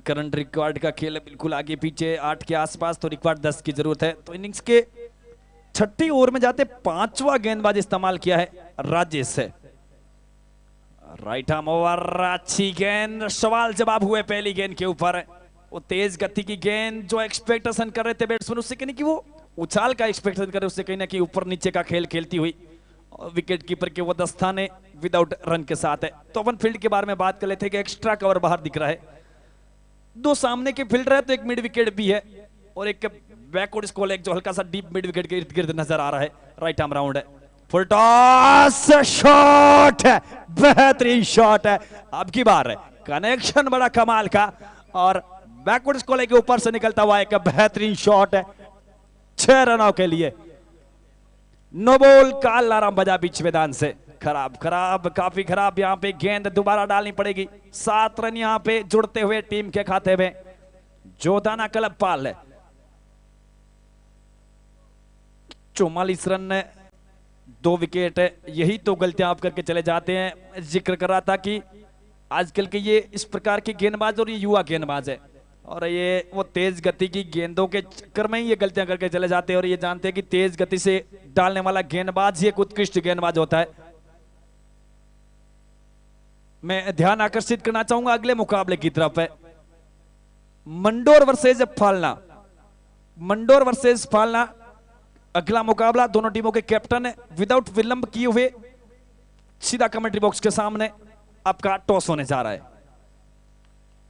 करंट रिकॉर्ड का खेल है बिल्कुल आगे पीछे 8 के आसपास, तो रिकॉर्ड 10 की जरूरत है। तो इनिंग्स के 6ठी ओवर में जाते 5वां गेंदबाज इस्तेमाल किया है राजेश है, राइट आर्म ओवर, अच्छी गेंद, सवाल जवाब हुए पहली गेंद के ऊपर। वो तेज गति की गेंद जो एक्सपेक्टेशन कर रहे थे बैट्समैन, उससे कहने की वो उछाल का एक्सपेक्टेशन कर रहे, उससे कहना कि ऊपर नीचे का खेल खेलती हुई विकेट कीपर के वो दस्ताने विदाउट रन के साथ है। तो अपन फील्ड के बारे में बात कर लेते हैं कि एक्स्ट्रा कवर बाहर दिख रहा है, 2 सामने के फील्डर है तो एक मिड विकेट भी है और एक बैकवर्ड स्कोर, एक जो हल्का सा डीप मिड विकेट के इर्द गिर्द नजर आ रहा है। राइट आर्म राउंड है, फुल टॉस शॉट है, बेहतरीन शॉट है, अब की बार है कनेक्शन बड़ा कमाल का और बैकवर्ड स्कोर के ऊपर से निकलता हुआ एक बेहतरीन शॉट है। 6 रनों के लिए। नो बॉल का अलार्म बजा बीच मैदान से। खराब खराब काफी खराब, यहां पे गेंद दोबारा डालनी पड़ेगी। 7 रन यहां पे जुड़ते हुए टीम के खाते में। जोधाना क्लब पाल है 44 रन 2 विकेट। यही तो गलतियां आप करके चले जाते हैं। जिक्र कर रहा था कि आजकल के ये इस प्रकार के गेंदबाज और ये युवा गेंदबाज है और ये वो तेज गति की गेंदों के चक्कर में ही ये गलतियां करके चले जाते हैं और ये जानते हैं कि तेज गति से डालने वाला गेंदबाज ही एक उत्कृष्ट गेंदबाज होता है। मैं ध्यान आकर्षित करना चाहूंगा अगले मुकाबले की तरफ है। मंडोर वर्सेज फालना। मंडोर वर्सेज फालना अगला मुकाबला। दोनों टीमों के कैप्टन है विदाउट विलंब किए हुए सीधा कमेंट्री बॉक्स के सामने आपका टॉस होने जा रहा है।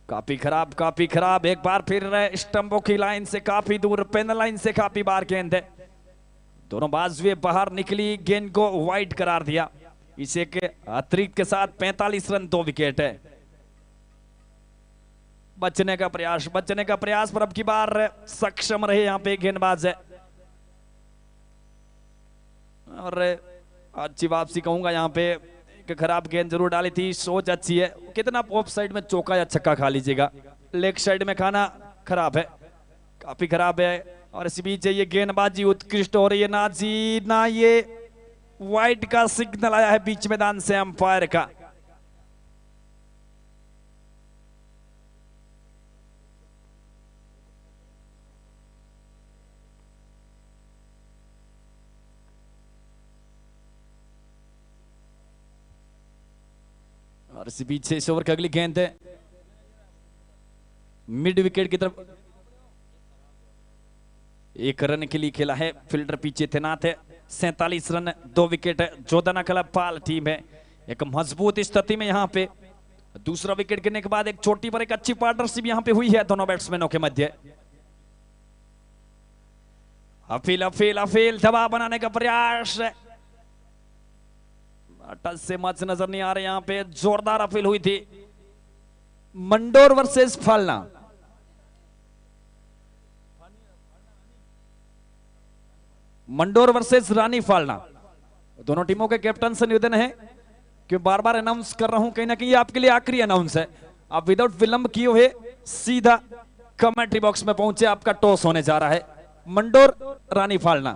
काफी खराब काफी खराब, एक बार फिर स्टंपों की लाइन से काफी दूर, पेनल लाइन से काफी बार गेंद है। दोनों बाजुएं बाहर निकली, गेंद को वाइड करार दिया। इसे के अतिरिक्त के साथ 45 रन 2 विकेट है। बचने का प्रयास पर अब की बार सक्षम रहे यहां पे गेंदबाज है और अच्छी वापसी कहूंगा। यहां पे एक खराब गेंद जरूर डाली थी, सोच अच्छी है। कितना ऑफ साइड में चौका या छक्का खा लीजिएगा, लेग साइड में खाना खराब है, काफी खराब है। और इस बीच ये गेंदबाजी उत्कृष्ट हो रही है ना जी ना। ये वाइड का सिग्नल आया है बीच मैदान से अंपायर का। और इसी बीच से इस ओवर की अगली गेंद है मिड विकेट की तरफ। 1 रन के लिए खेला है, फील्डर पीछे तैनात है। 47 रन 2 विकेट है। जोधाना क्लब पाल टीम है एक मजबूत स्थिति में। यहां पे दूसरा विकेट गिरने के बाद एक छोटी पर एक अच्छी पार्टनरशिप यहां पे हुई है दोनों बैट्समैनों के मध्य। अपील अपील अपील दबाव बनाने का प्रयास, टच से मैच नजर नहीं आ रहे। यहां पे जोरदार अपील हुई थी। मंडोर वर्सेस फालना। मंडोर वर्सेस रानी फालना। दोनों टीमों के कैप्टन से निवेदन है कि बार बार अनाउंस कर रहा हूं, कहीं ना कहीं आपके लिए आखिरी अनाउंस है। आप विदाउट विलंब किए हुए सीधा कमेंट्री बॉक्स में पहुंचे, आपका टॉस होने जा रहा है। मंडोर रानी फालना।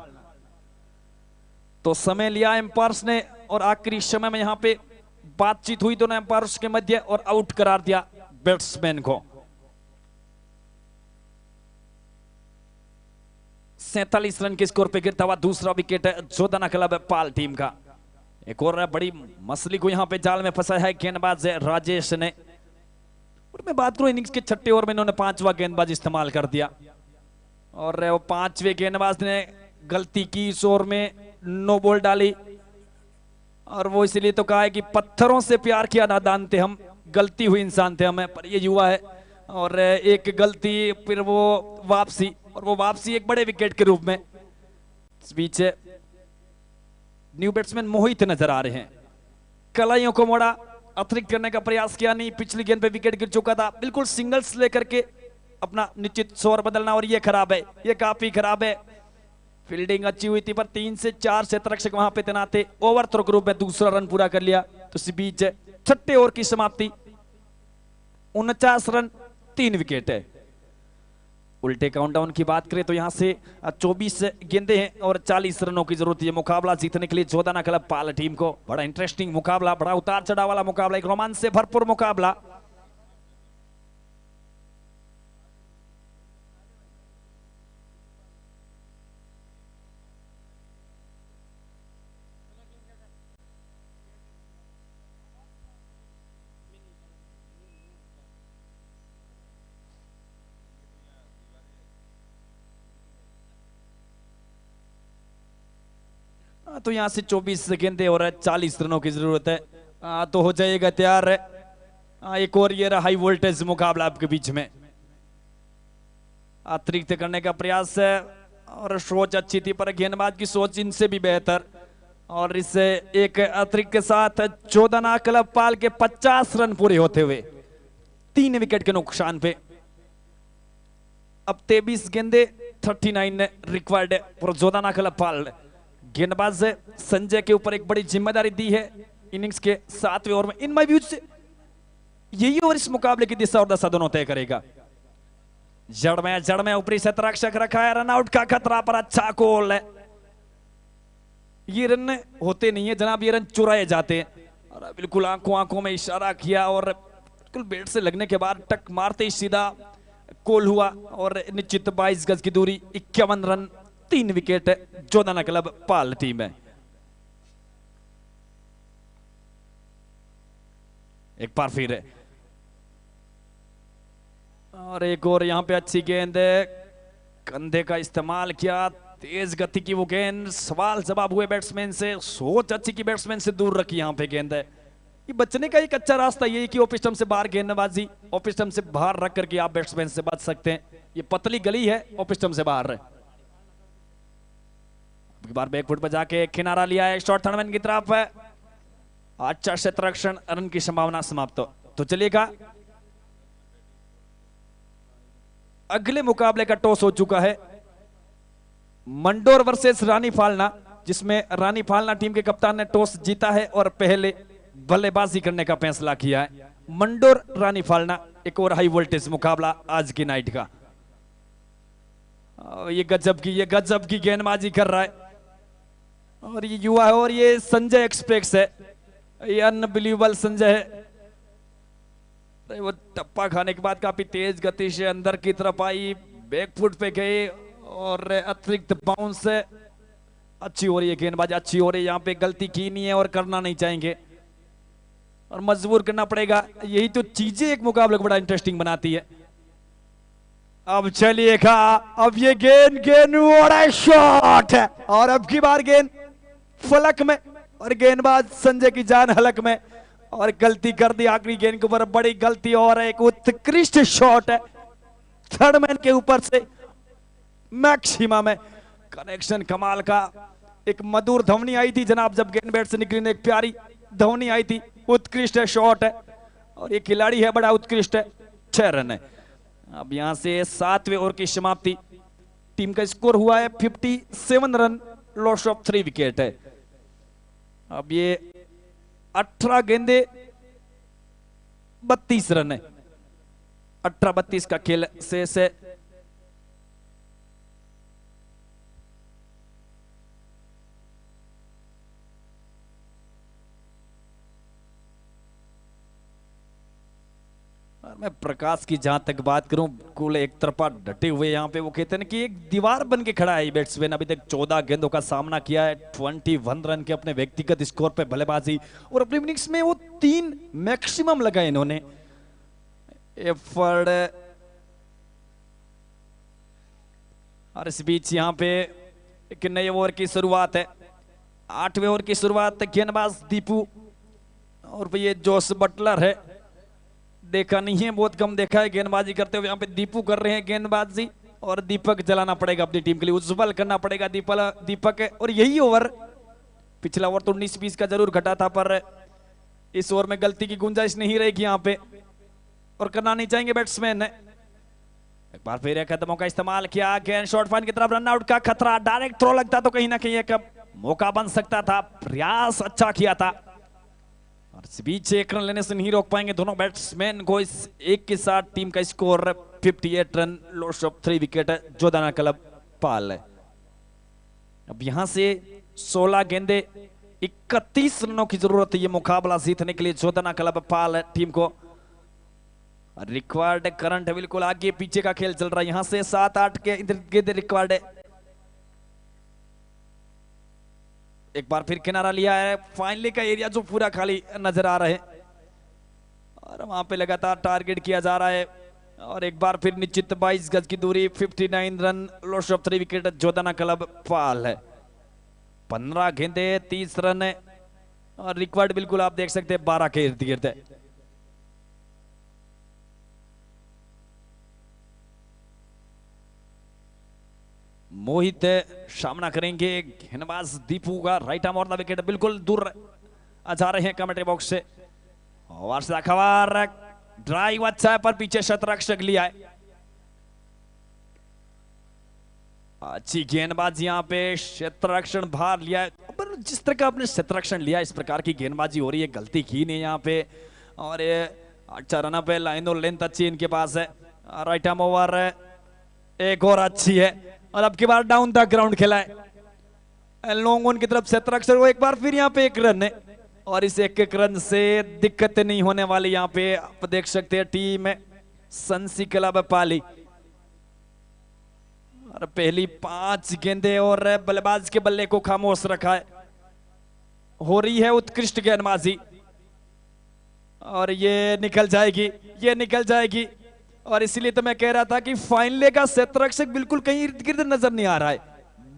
तो समय लिया एम्पायर्स ने और आखिरी समय में यहां पे बातचीत हुई दोनों एम्पायर्स के मध्य और आउट करार दिया बैट्समैन को। 47 रन के स्कोर पे गिरता हुआ दूसरा विकेट है जोधाना क्लब पाल टीम का। एक और बड़ी मछली को यहां पे जाल में फंसा है गेंदबाज राजेश ने। और मैं बात करूं इनिंग्स के 6ठे ओवर में इन्होंने 5वां गेंदबाज इस्तेमाल कर दिया और वो 5वें गेंदबाज ने गलती की, इस ओवर में नो बॉल डाली। और वो इसलिए तो कहा है कि पत्थरों से प्यार किया नादान थे हम, गलती हुई इंसान थे हमें। पर ये युवा है और एक गलती फिर वो वापसी, और वो वापसी एक बड़े विकेट के रूप में। इस बीच न्यू बैट्समैन मोहित नजर आ रहे हैं। कलाइयों को मोड़ा, अतिरिक्त करने का प्रयास किया नहीं। पिछली गेंद पे विकेट गिर चुका था, बिल्कुल सिंगल्स लेकर के अपना निश्चित स्कोर बदलना, और ये खराब है, ये काफी खराब है। फील्डिंग अच्छी हुई थी पर 3 से 4 क्षेत्ररक्षक वहां पे तैनात थे। ओवर थ्रो ग्रुप में दूसरा रन पूरा कर लिया। तो इस बीच 6ठे ओवर की समाप्ति, 49 रन 3 विकेट है। उल्टे काउंटडाउन की बात करें तो यहां से 24 गेंदे हैं और 40 रनों की जरूरत है मुकाबला जीतने के लिए जोधाना क्लब पाल टीम को। बड़ा इंटरेस्टिंग मुकाबला, बड़ा उतार चढ़ाव वाला मुकाबला, एक रोमांच से भरपूर मुकाबला। तो यहां से 24 गेंदे और 40 रनों की जरूरत है। तो हो जाएगा तैयार। एक और ये रहा हाई वोल्टेज मुकाबला आपके बीच में। अतिरिक्त करने का प्रयास है और सोच अच्छी थी पर गेंदबाज की सोच इनसे भी बेहतर। और इससे एक अतिरिक्त के साथ जोधाना क्लब पाल के 50 रन पूरे होते हुए 3 विकेट के नुकसान पे अब 23 गेंदे 39 रिक्वायर्ड फॉर जोधाना क्लब पाल। गेंदबाज संजय के ऊपर एक बड़ी जिम्मेदारी दी है इनिंग्स के 7वें ओवर में। इन माय व्यूज यही ओवर इस मुकाबले की दिशा और दशा दोनों तय करेगा। जड़ में ऊपरी शतरक्षक रखा है, रनआउट का खतरा पर अच्छा कॉल है। ये रन होते नहीं है जनाब, ये रन चुराए जाते हैं। और बिल्कुल आंखों में इशारा किया और बिल्कुल बैट से लगने के बाद टक मारते ही सीधा कॉल हुआ और निश्चित 22 गज की दूरी, 51 रन, 3 विकेट जोधाना क्लब पाल टीम है। एक बार फिर और एक और यहां पे अच्छी गेंद, कंधे का इस्तेमाल किया, तेज गति की वो गेंद, सवाल जवाब हुए बैट्समैन से, सोच अच्छी की बैट्समैन से दूर रखी यहां पे गेंद है। ये बचने का एक अच्छा रास्ता यही कि ऑफ स्टंप से बाहर गेंदबाजी, ऑफ स्टंप से बाहर रख करके आप बैट्समैन से बच सकते हैं। ये पतली गली है, ऑफ स्टंप से बाहर है। बार बैकफुट पर जाके किनारा लिया है, शॉट थर्डमैन की तरफ है, अच्छा क्षेत्ररक्षण, रन की संभावना समाप्त। तो चलिएगा अगले मुकाबले का टॉस हो चुका है, मंडोर वर्सेस रानी फालना, जिसमें रानी फालना टीम के कप्तान ने टॉस जीता है और पहले बल्लेबाजी करने का फैसला किया है। मंडोर रानी फालना, एक और हाई वोल्टेज मुकाबला आज की नाइट का। ये गजब की गेंदबाजी कर रहा है और ये युवा है और ये संजय एक्सप्रेस है, ये अनबिलीवेबल संजय है। वो टप्पा खाने के बाद काफी तेज गति से अंदर की तरफ आई, बैकफुट पे गए और अतिरिक्त बाउंस है। अच्छी हो रही है गेंदबाजी, अच्छी हो रही है, यहाँ पे गलती की नहीं है और करना नहीं चाहेंगे और मजबूर करना पड़ेगा। यही तो चीजें एक मुकाबले को बड़ा इंटरेस्टिंग बनाती है। अब चलिएगा, अब ये गेंद बड़ा शॉट है और अब की बार गेंद फलक में और गेंदबाज संजय की जान हलक में और गलती कर दी आखिरी गेंद के ऊपर, बड़ी गलती और एक उत्कृष्ट शॉट है थर्ड मैन के ऊपर से मैक्सिमम है। कनेक्शन कमाल का, एक मधुर ध्वनि आई थी जनाब जब गेंद बैट से निकली, एक प्यारी ध्वनि आई थी। उत्कृष्ट शॉट है और ये खिलाड़ी है बड़ा उत्कृष्ट है। 6 रन है। अब यहां से 7वें ओवर की समाप्ति, टीम का स्कोर हुआ है 57 रन, लॉस ऑफ 3 विकेट है। अब ये 18 गेंदे 32 रन है, 18-32 का खेल शेष है। मैं प्रकाश की जहां तक बात करूं, बिल्कुल एक तरफा डटे हुए यहाँ पे, वो कहते हैं कि एक दीवार बन के खड़ा है बैट्समैन। अभी तक 14 गेंदों का सामना किया है, 21 रन के अपने व्यक्तिगत स्कोर पे बल्लेबाजी और अपनी इनिंग्स में वो 3 मैक्सिमम लगाए इन्होंने एफर्ट। और इस बीच यहाँ पे एक नए ओवर की शुरुआत है, 8वें ओवर की शुरुआत। गेंदबाज दीपू और ये जोश बटलर है, देखा नहीं है, बहुत कम देखा है गेंदबाजी करते हुए। यहाँ पे दीपू कर रहे हैं गेंदबाजी और दीपक जलाना पड़ेगा अपनी टीम के लिए, उज्जवल करना पड़ेगा दीपक। और यही ओवर, पिछला ओवर तो 19-20 का जरूर घटा था, पर इस ओवर में गलती की गुंजाइश नहीं रहेगी यहाँ पे और करना नहीं चाहेंगे बैट्समैन ने। एक बार फिर कदमों का इस्तेमाल किया, गेंद शॉर्ट फाइन की तरफ, रन आउट का खतरा, डायरेक्ट थ्रो लगता तो कहीं ना कहीं एक मौका बन सकता था। प्रयास अच्छा किया था और इस बीच 1 रन लेने से नहीं रोक पाएंगे दोनों बैट्समैन को। इस एक के साथ टीम का score 58 run, loss of 3 wicket Jodhana club Pal है। अब यहां से 16 गेंदे 31 रनों की जरूरत है ये मुकाबला जीतने के लिए जोधाना क्लब पाल टीम को। रिक्वायर्ड करंट है, बिल्कुल आगे पीछे का खेल चल रहा है, यहां से 7-8 के गेंदे रिक्वायर्ड है। एक बार फिर किनारा लिया है, फाइनली का एरिया जो पूरा खाली नजर आ रहा है और वहां पे लगातार टारगेट किया जा रहा है। और एक बार फिर निश्चित 22 गज की दूरी, 59 run, loss of 3 wicket Jodhana club Pal है। 15 गेंदे 30 रन है और रिक्वायर्ड बिल्कुल आप देख सकते हैं 12 के इर्द गिर्द है। मोहित सामना करेंगे, गेंदबाज दीपू का राइट आर्म और द विकेट बिल्कुल दूर जा रहे हैं कमेंट्री बॉक्स से। खबर ड्राइव अच्छा है पर पीछे शतरक्षक लिया है। अच्छी गेंदबाजी यहाँ पे, क्षेत्ररक्षण भार लिया है, पर जिस तरह का आपने क्षेत्ररक्षण लिया इस प्रकार की गेंदबाजी हो रही है, गलती की नहीं यहाँ पे। और ये अच्छा रन पे, लाइन और लेंथ अच्छी इनके पास है। राइट आर्म ओवर एक और अच्छी है, और अब की बार डाउन द ग्राउंड खेला है लॉन्ग ऑन की तरफ क्षेत्ररक्षण को। एक बार फिर यहाँ पे एक रन है, और इस एक रन से दिक्कत नहीं होने वाली। यहाँ पे आप देख सकते हैं टीम संसी क्लब पाली, और पहली 5 गेंदे और बल्लेबाज के बल्ले को खामोश रखा है। हो रही है उत्कृष्ट गेंदबाजी, और ये निकल जाएगी, ये निकल जाएगी। और इसीलिए तो मैं कह रहा था कि फाइनल का क्षेत्ररक्षक बिल्कुल कहीं इर्द गिर्द नजर नहीं आ रहा है।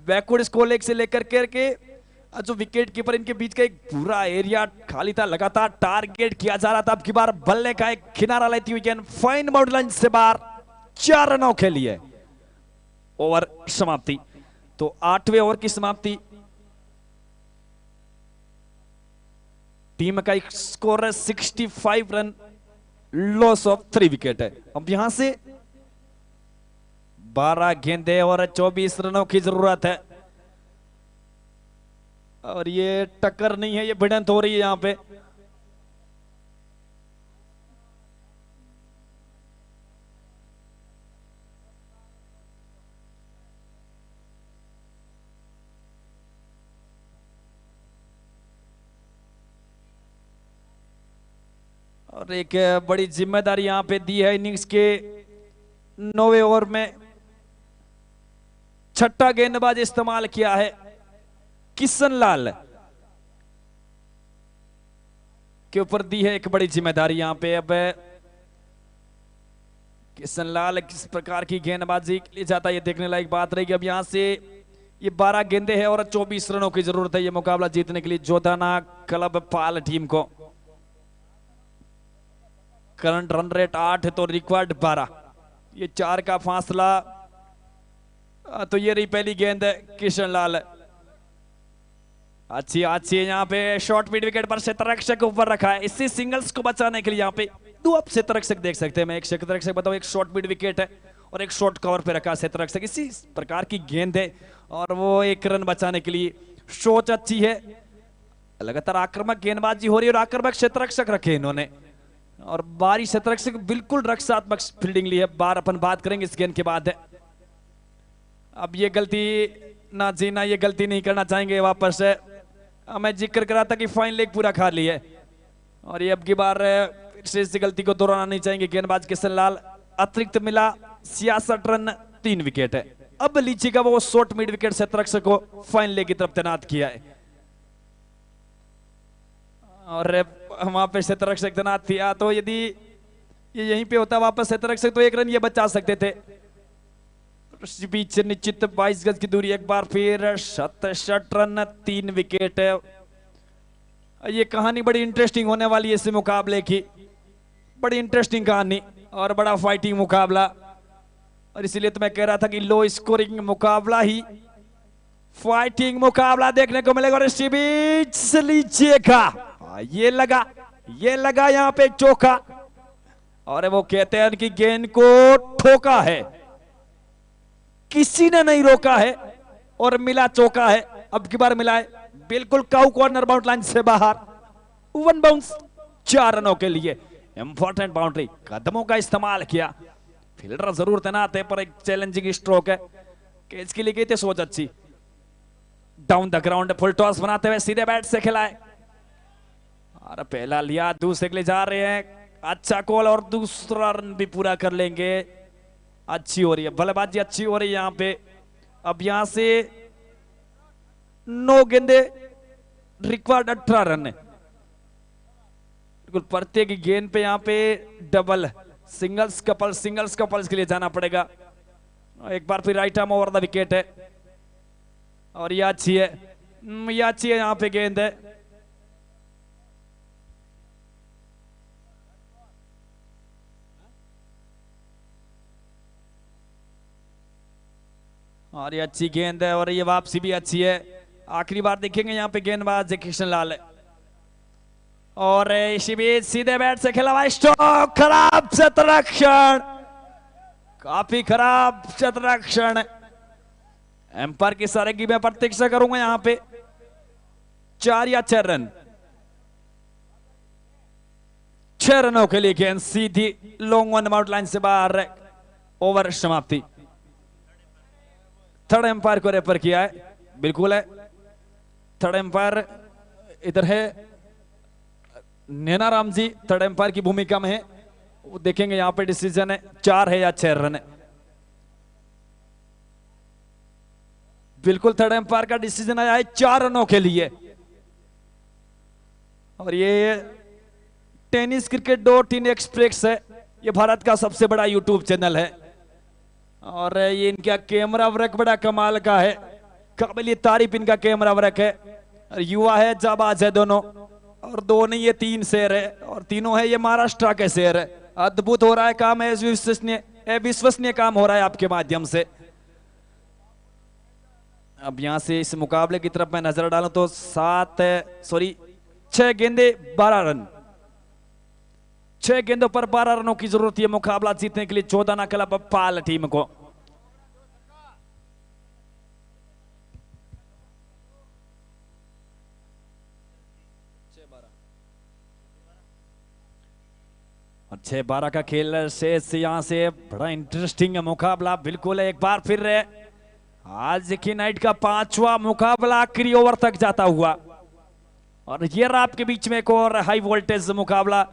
बैकवर्ड स्कोर लेग से लेकर के जो विकेट कीपर इनके बीच का एक पूरा एरिया खाली था, लगातार टारगेट किया जा रहा था। अब की बार बल्ले का एक किनारा लेती हुई गेंद फाइन बाउंड्री लाइन से बाहर, 4 रनों के लिए ओवर समाप्ति। तो 8वें ओवर की समाप्ति। टीम का एक स्कोर है 65 रन, लॉस ऑफ 3 विकेट है। अब यहां से 12 गेंदे और 24 रनों की जरूरत है, और ये टक्कर नहीं है, ये भिड़ंत हो रही है यहां पे। और एक बड़ी जिम्मेदारी यहां पे दी है इनिंग्स के 9वें ओवर में। छठा गेंदबाज इस्तेमाल किया है किशन लाल के ऊपर दी है एक बड़ी जिम्मेदारी यहां पे। अब किशन लाल किस प्रकार की गेंदबाजी के लिए जाता है, ये देखने लायक बात रहेगी। अब यहां से ये 12 गेंदे हैं और 24 रनों की जरूरत है ये मुकाबला जीतने के लिए जोधाना क्लब पाल टीम को। करंट रन रेट 8 है तो रिक्वायर्ड 12, ये 4 का फासला। तो ये रही पहली गेंद किशन लाल, अच्छी अच्छी यहाँ पे शॉर्ट मिड विकेट पर क्षेत्ररक्षक ऊपर रखा है। इसी सिंगल्स को बचाने के लिए यहाँ पे 2 आप क्षेत्ररक्षक देख सकते हैं। मैं एक क्षेत्ररक्षक बताऊं, एक शॉर्ट मिड विकेट है और एक शॉर्ट कवर पे रखा क्षेत्ररक्षक। इसी प्रकार की गेंद है और वो 1 रन बचाने के लिए सोच अच्छी है। लगातार आक्रामक गेंदबाजी हो रही है और आक्रामक क्षेत्ररक्षक रखे इन्होंने, और बारी क्षेत्ररक्षक बिल्कुल रक्षात्मक फील्डिंग ली है। बार अपन बात करेंगे इस गेंद के बाद है। अब ये गलती ना जीना, ये गलती नहीं करना चाहेंगे वापस से। मैं जिक्र करा था कि फाइन लेग पूरा खा ली है, और ये अब की बार से इस गलती को दोहराना नहीं चाहेंगे गेंदबाज किशन लाल। अतिरिक्त मिला 66 रन, 3 विकेट है। अब लीजिएगा वो शॉर्ट मिड विकेट क्षेत्ररक्षक को फाइन लेग की तरफ तैनात किया है, और वहां पे क्षेत्ररक्षक तैनात किया। तो यदि ये यहीं पे होता वापस क्षेत्ररक्षक तो 1 रन ये बचा सकते थे। बीच निश्चित 22 गज की दूरी, एक बार फिर 67 रन, 3 विकेट है। ये कहानी बड़ी इंटरेस्टिंग होने वाली है इस मुकाबले की, बड़ी इंटरेस्टिंग कहानी और बड़ा फाइटिंग मुकाबला। और इसीलिए तो मैं कह रहा था कि लो स्कोरिंग मुकाबला ही फाइटिंग मुकाबला देखने को मिलेगा। और इसी बीच से लीजिएगा, ये लगा यहाँ पे चौका, और वो कहते हैं उनकी गेंद को ठोका है, किसी ने नहीं रोका है और मिला चौका है। अब की बार मिला है बिल्कुल काउ कॉर्नर बाउंड्री लाइन से बाहर, 1 बाउंस, 4 रनों के लिए। इंपॉर्टेंट बाउंड्री, कदमों का इस्तेमाल किया, फील्डर जरूर तैनात है पर एक चैलेंजिंग स्ट्रोक है। कैच के लिए गई थी सोच अच्छी, down the ground full toss बनाते हुए सीधे बैट से खिलाए, और पहला लिया, दूसरे के लिए जा रहे हैं। अच्छा कॉल, और दूसरा रन भी पूरा कर लेंगे। अच्छी हो रही है बल्लेबाजी, अच्छी हो रही है यहाँ पे। अब यहां से 9 गेंदे, रिक्वायर्ड 18 रन है। बिल्कुल प्रत्येक गेंद पे यहाँ पे डबल, सिंगल्स कपल्स के लिए जाना पड़ेगा। एक बार फिर right arm over the wicket है, और ये अच्छी है, यहाँ पे गेंद है। और ये अच्छी गेंद है, और ये वापसी भी अच्छी है। आखिरी बार देखेंगे यहाँ पे गेंदबाज किशन लाल है, और इसी बीच सीधे बैट से खेला हुआ स्ट्रोक, खराब क्षेत्ररक्षण, काफी खराब क्षेत्ररक्षण। एम्पायर की सारे की मैं प्रतीक्षा करूंगा यहां पे 4 या 6 रन। 6 रनों के लिए गेंद सीधी लॉन्ग ऑन आउट लाइन से बाहर, ओवर समाप्ति। थर्ड एम्पायर को रेफर किया है, बिल्कुल है। थर्ड एम्पायर इधर है नैनाराम जी, थर्ड एम्पायर की भूमिका में है। वो देखेंगे यहां पे डिसीजन है 4 है या 6 रन है। बिल्कुल थर्ड एम्पायर का डिसीजन आया है 4 रनों के लिए। और ये tennis cricket dot Inn Express है, ये भारत का सबसे बड़ा यूट्यूब चैनल है। और ये इनका कैमरा वर्क बड़ा कमाल का है, काबिल तारीफ इनका कैमरा वर्क है। युवा है, जाबाज है दोनों, और दो नहीं ये 3 शेर है, और तीनों है ये महाराष्ट्र के शेर है। अद्भुत हो रहा है काम, है विश्वसनीय काम हो रहा है आपके माध्यम से। अब यहां से इस मुकाबले की तरफ मैं नजर डालूं तो 6 गेंदे 12 रन, 6 गेंदों पर 12 रनों की जरूरत है मुकाबला जीतने के लिए 14 ना क्लब पाल टीम को। और 6-12 का खेल से यहां से बड़ा इंटरेस्टिंग मुकाबला बिल्कुल है। एक बार फिर आज की नाइट का 5वां मुकाबला आखिरी ओवर तक जाता हुआ, और ये आपके बीच में एक और हाई वोल्टेज मुकाबला।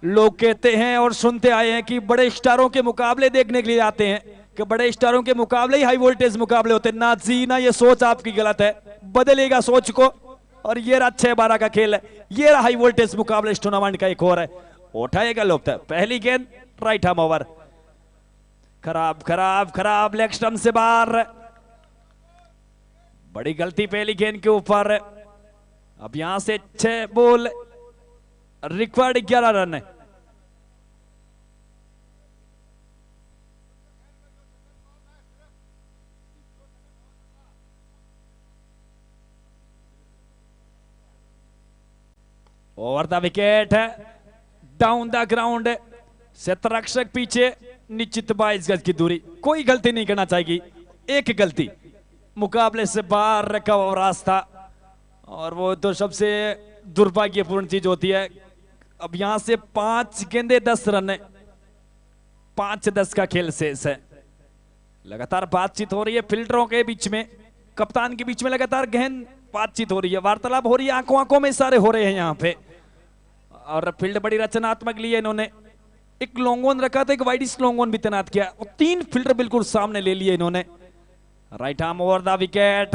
लोग कहते हैं और सुनते आए हैं कि बड़े स्टारों के मुकाबले देखने के लिए आते हैं, कि बड़े स्टारों के मुकाबले ही हाई वोल्टेज मुकाबले होते हैं। ना जी ना, ये सोच आपकी गलत है, बदलेगा सोच को। और ये रहा 6-12 का खेल है, ये रहा हाई वोल्टेज मुकाबले इस टूर्नामेंट का एक और है। उठाएगा लोग, पहली गेंद राइट आर्म ओवर, खराब खराब खराब, लेग स्टंप से बाहर, बड़ी गलती पहली गेंद के ऊपर। अब यहां से 6 बॉल रिक्वायर्ड 11 रन है। Over the wicket, down the ground, क्षेत्ररक्षक पीछे, निश्चित 22 गज की दूरी, कोई गलती नहीं करना चाहिए। एक गलती मुकाबले से बाहर का वो रास्ता, और वो तो सबसे दुर्भाग्यपूर्ण चीज होती है। अब यहां से 5 गेंदे 10 रन है, 5-10 का खेल शेष है। लगातार बातचीत हो रही है फील्डरों के बीच में, कप्तान के बीच में लगातार गहन बातचीत हो रही है, वार्तालाप हो रही है, आंखों आंखों में इशारे हो रहे हैं यहाँ पे। और फील्ड बड़ी रचनात्मक ली है इन्होंने, एक लॉन्ग ऑन रखा था, एक वाइडिश लॉन्ग ऑन भी तैनात किया, और 3 फील्डर बिल्कुल सामने ले लिए इन्होंने। Right arm over the wicket,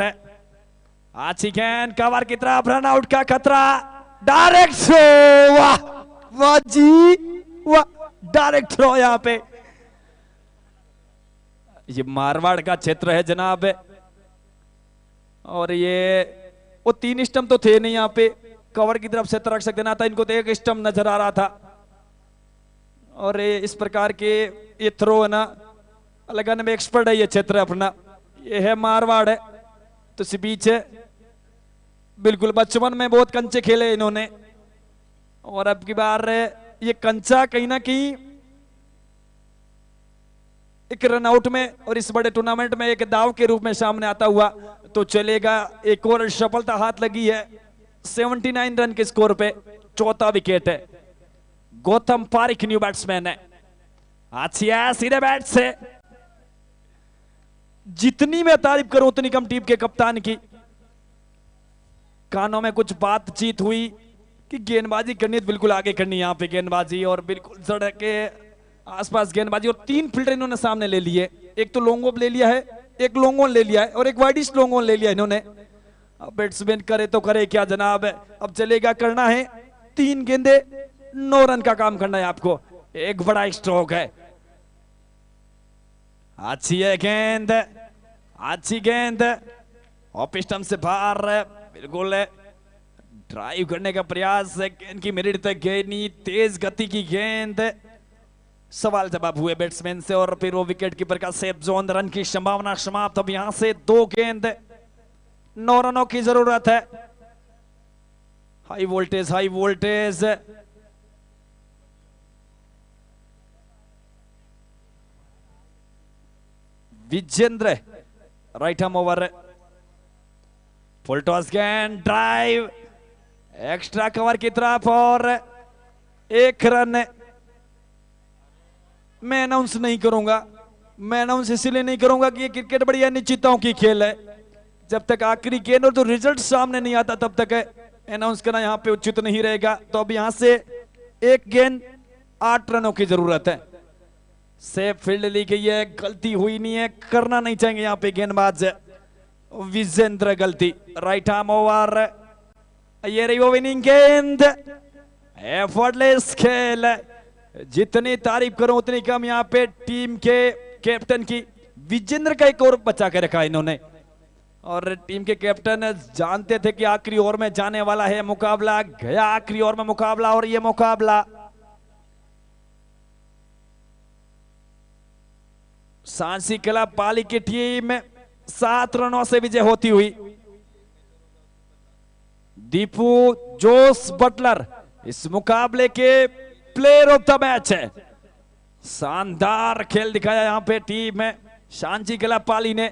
अच्छी गेंद कवर की तरफ, रन आउट का खतरा, डायरेक्ट थ्रो, वाह वाह जी वाह, डायरेक्ट थ्रो। यहां पे ये मारवाड़ का क्षेत्र है जनाब, और ये वो 3 स्टंप तो थे नहीं यहाँ पे, कवर की तरफ से तरक देना था इनको, तो एक स्टंप नजर आ रहा था। और ये इस प्रकार के ये थ्रो है ना, लगाने में एक्सपर्ट है ये क्षेत्र अपना, ये है मारवाड़ है। तो इसी बीच बिल्कुल बचपन में बहुत कंचे खेले इन्होंने, और अब की बार ये कंचा कहीं ना कहीं एक रनआउट में और इस बड़े टूर्नामेंट में एक दाव के रूप में सामने आता हुआ तो चलेगा। एक और सफलता हाथ लगी है 79 रन के स्कोर पे, 4था विकेट है। गौतम पारिक न्यू बैट्समैन है, अच्छी है सीधे बैट से। जितनी मैं तारीफ करूं उतनी कम टीम के कप्तान की। कानों में कुछ बातचीत हुई कि गेंदबाजी करनी है, बिल्कुल आगे करनी यहाँ पे गेंदबाजी, और बिल्कुल सड़क के आसपास गेंदबाजी, और 3 फील्डर इन्होंने सामने ले लिए। एक तो लॉन्ग ऑफ ले लिया है, एक लॉन्ग ऑन ले लिया है, और एक वाइडिश लॉन्ग ऑन ले लिया इन्होंने। अब बैट्समैन करे तो करे क्या जनाब, अब चलेगा, करना है 3 गेंदे 9 रन का काम करना है आपको। एक बड़ा स्ट्रोक है, अच्छी है गेंद, अच्छी गेंद, ऑफ स्टंप से बाहर, बिल्कुल ड्राइव करने का प्रयास, गेंद की मिड तक गई, तेज गति की गेंद। सवाल जवाब हुए बैट्समैन से, और फिर वो विकेट कीपर का सेफ जोन, रन की संभावना समाप्त। अब यहां से 2 गेंद 9 रनों की जरूरत है। High voltage, high voltage, Vijender right arm over, full toss गेंद, ड्राइव, एक्स्ट्रा कवर की तरफ और 1 रन। मैं अनाउंस नहीं करूंगा, मैं अनाउंस इसलिए नहीं करूंगा कि ये क्रिकेट बड़ी अनिश्चितताओं की खेल है। जब तक आखिरी गेंद और जो रिजल्ट सामने नहीं आता तब तक अनाउंस करना यहां पे उचित नहीं रहेगा। तो अब यहां से 1 गेंद 8 रनों की जरूरत है। सेफ फील्ड ली गई है, गलती हुई नहीं है, करना नहीं चाहेंगे यहां पे गेंदबाज विजेंद्र गलती। राइट आर्म ओवर, ये रही वो विनिंग गेंद, एफर्टलेस खेल। जितनी तारीफ करूं उतनी कम यहां पे टीम के कैप्टन की। विजेंद्र का एक और बचा के रखा इन्होंने, और टीम के कैप्टन जानते थे कि आखिरी ओवर में जाने वाला है मुकाबला। गया आखिरी ओवर में मुकाबला, और ये मुकाबला सांसी क्लब पाली की टीम 7 रनों से विजय होती हुई। दीपू जोस बटलर इस मुकाबले के प्लेयर ऑफ द मैच है। शानदार खेल दिखाया यहां पे टीम में सांची क्लब पाली ने,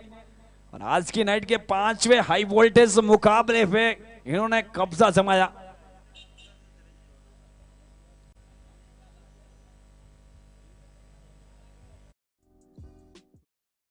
और आज की नाइट के 5वें हाई वोल्टेज मुकाबले पे इन्होंने कब्जा जमाया।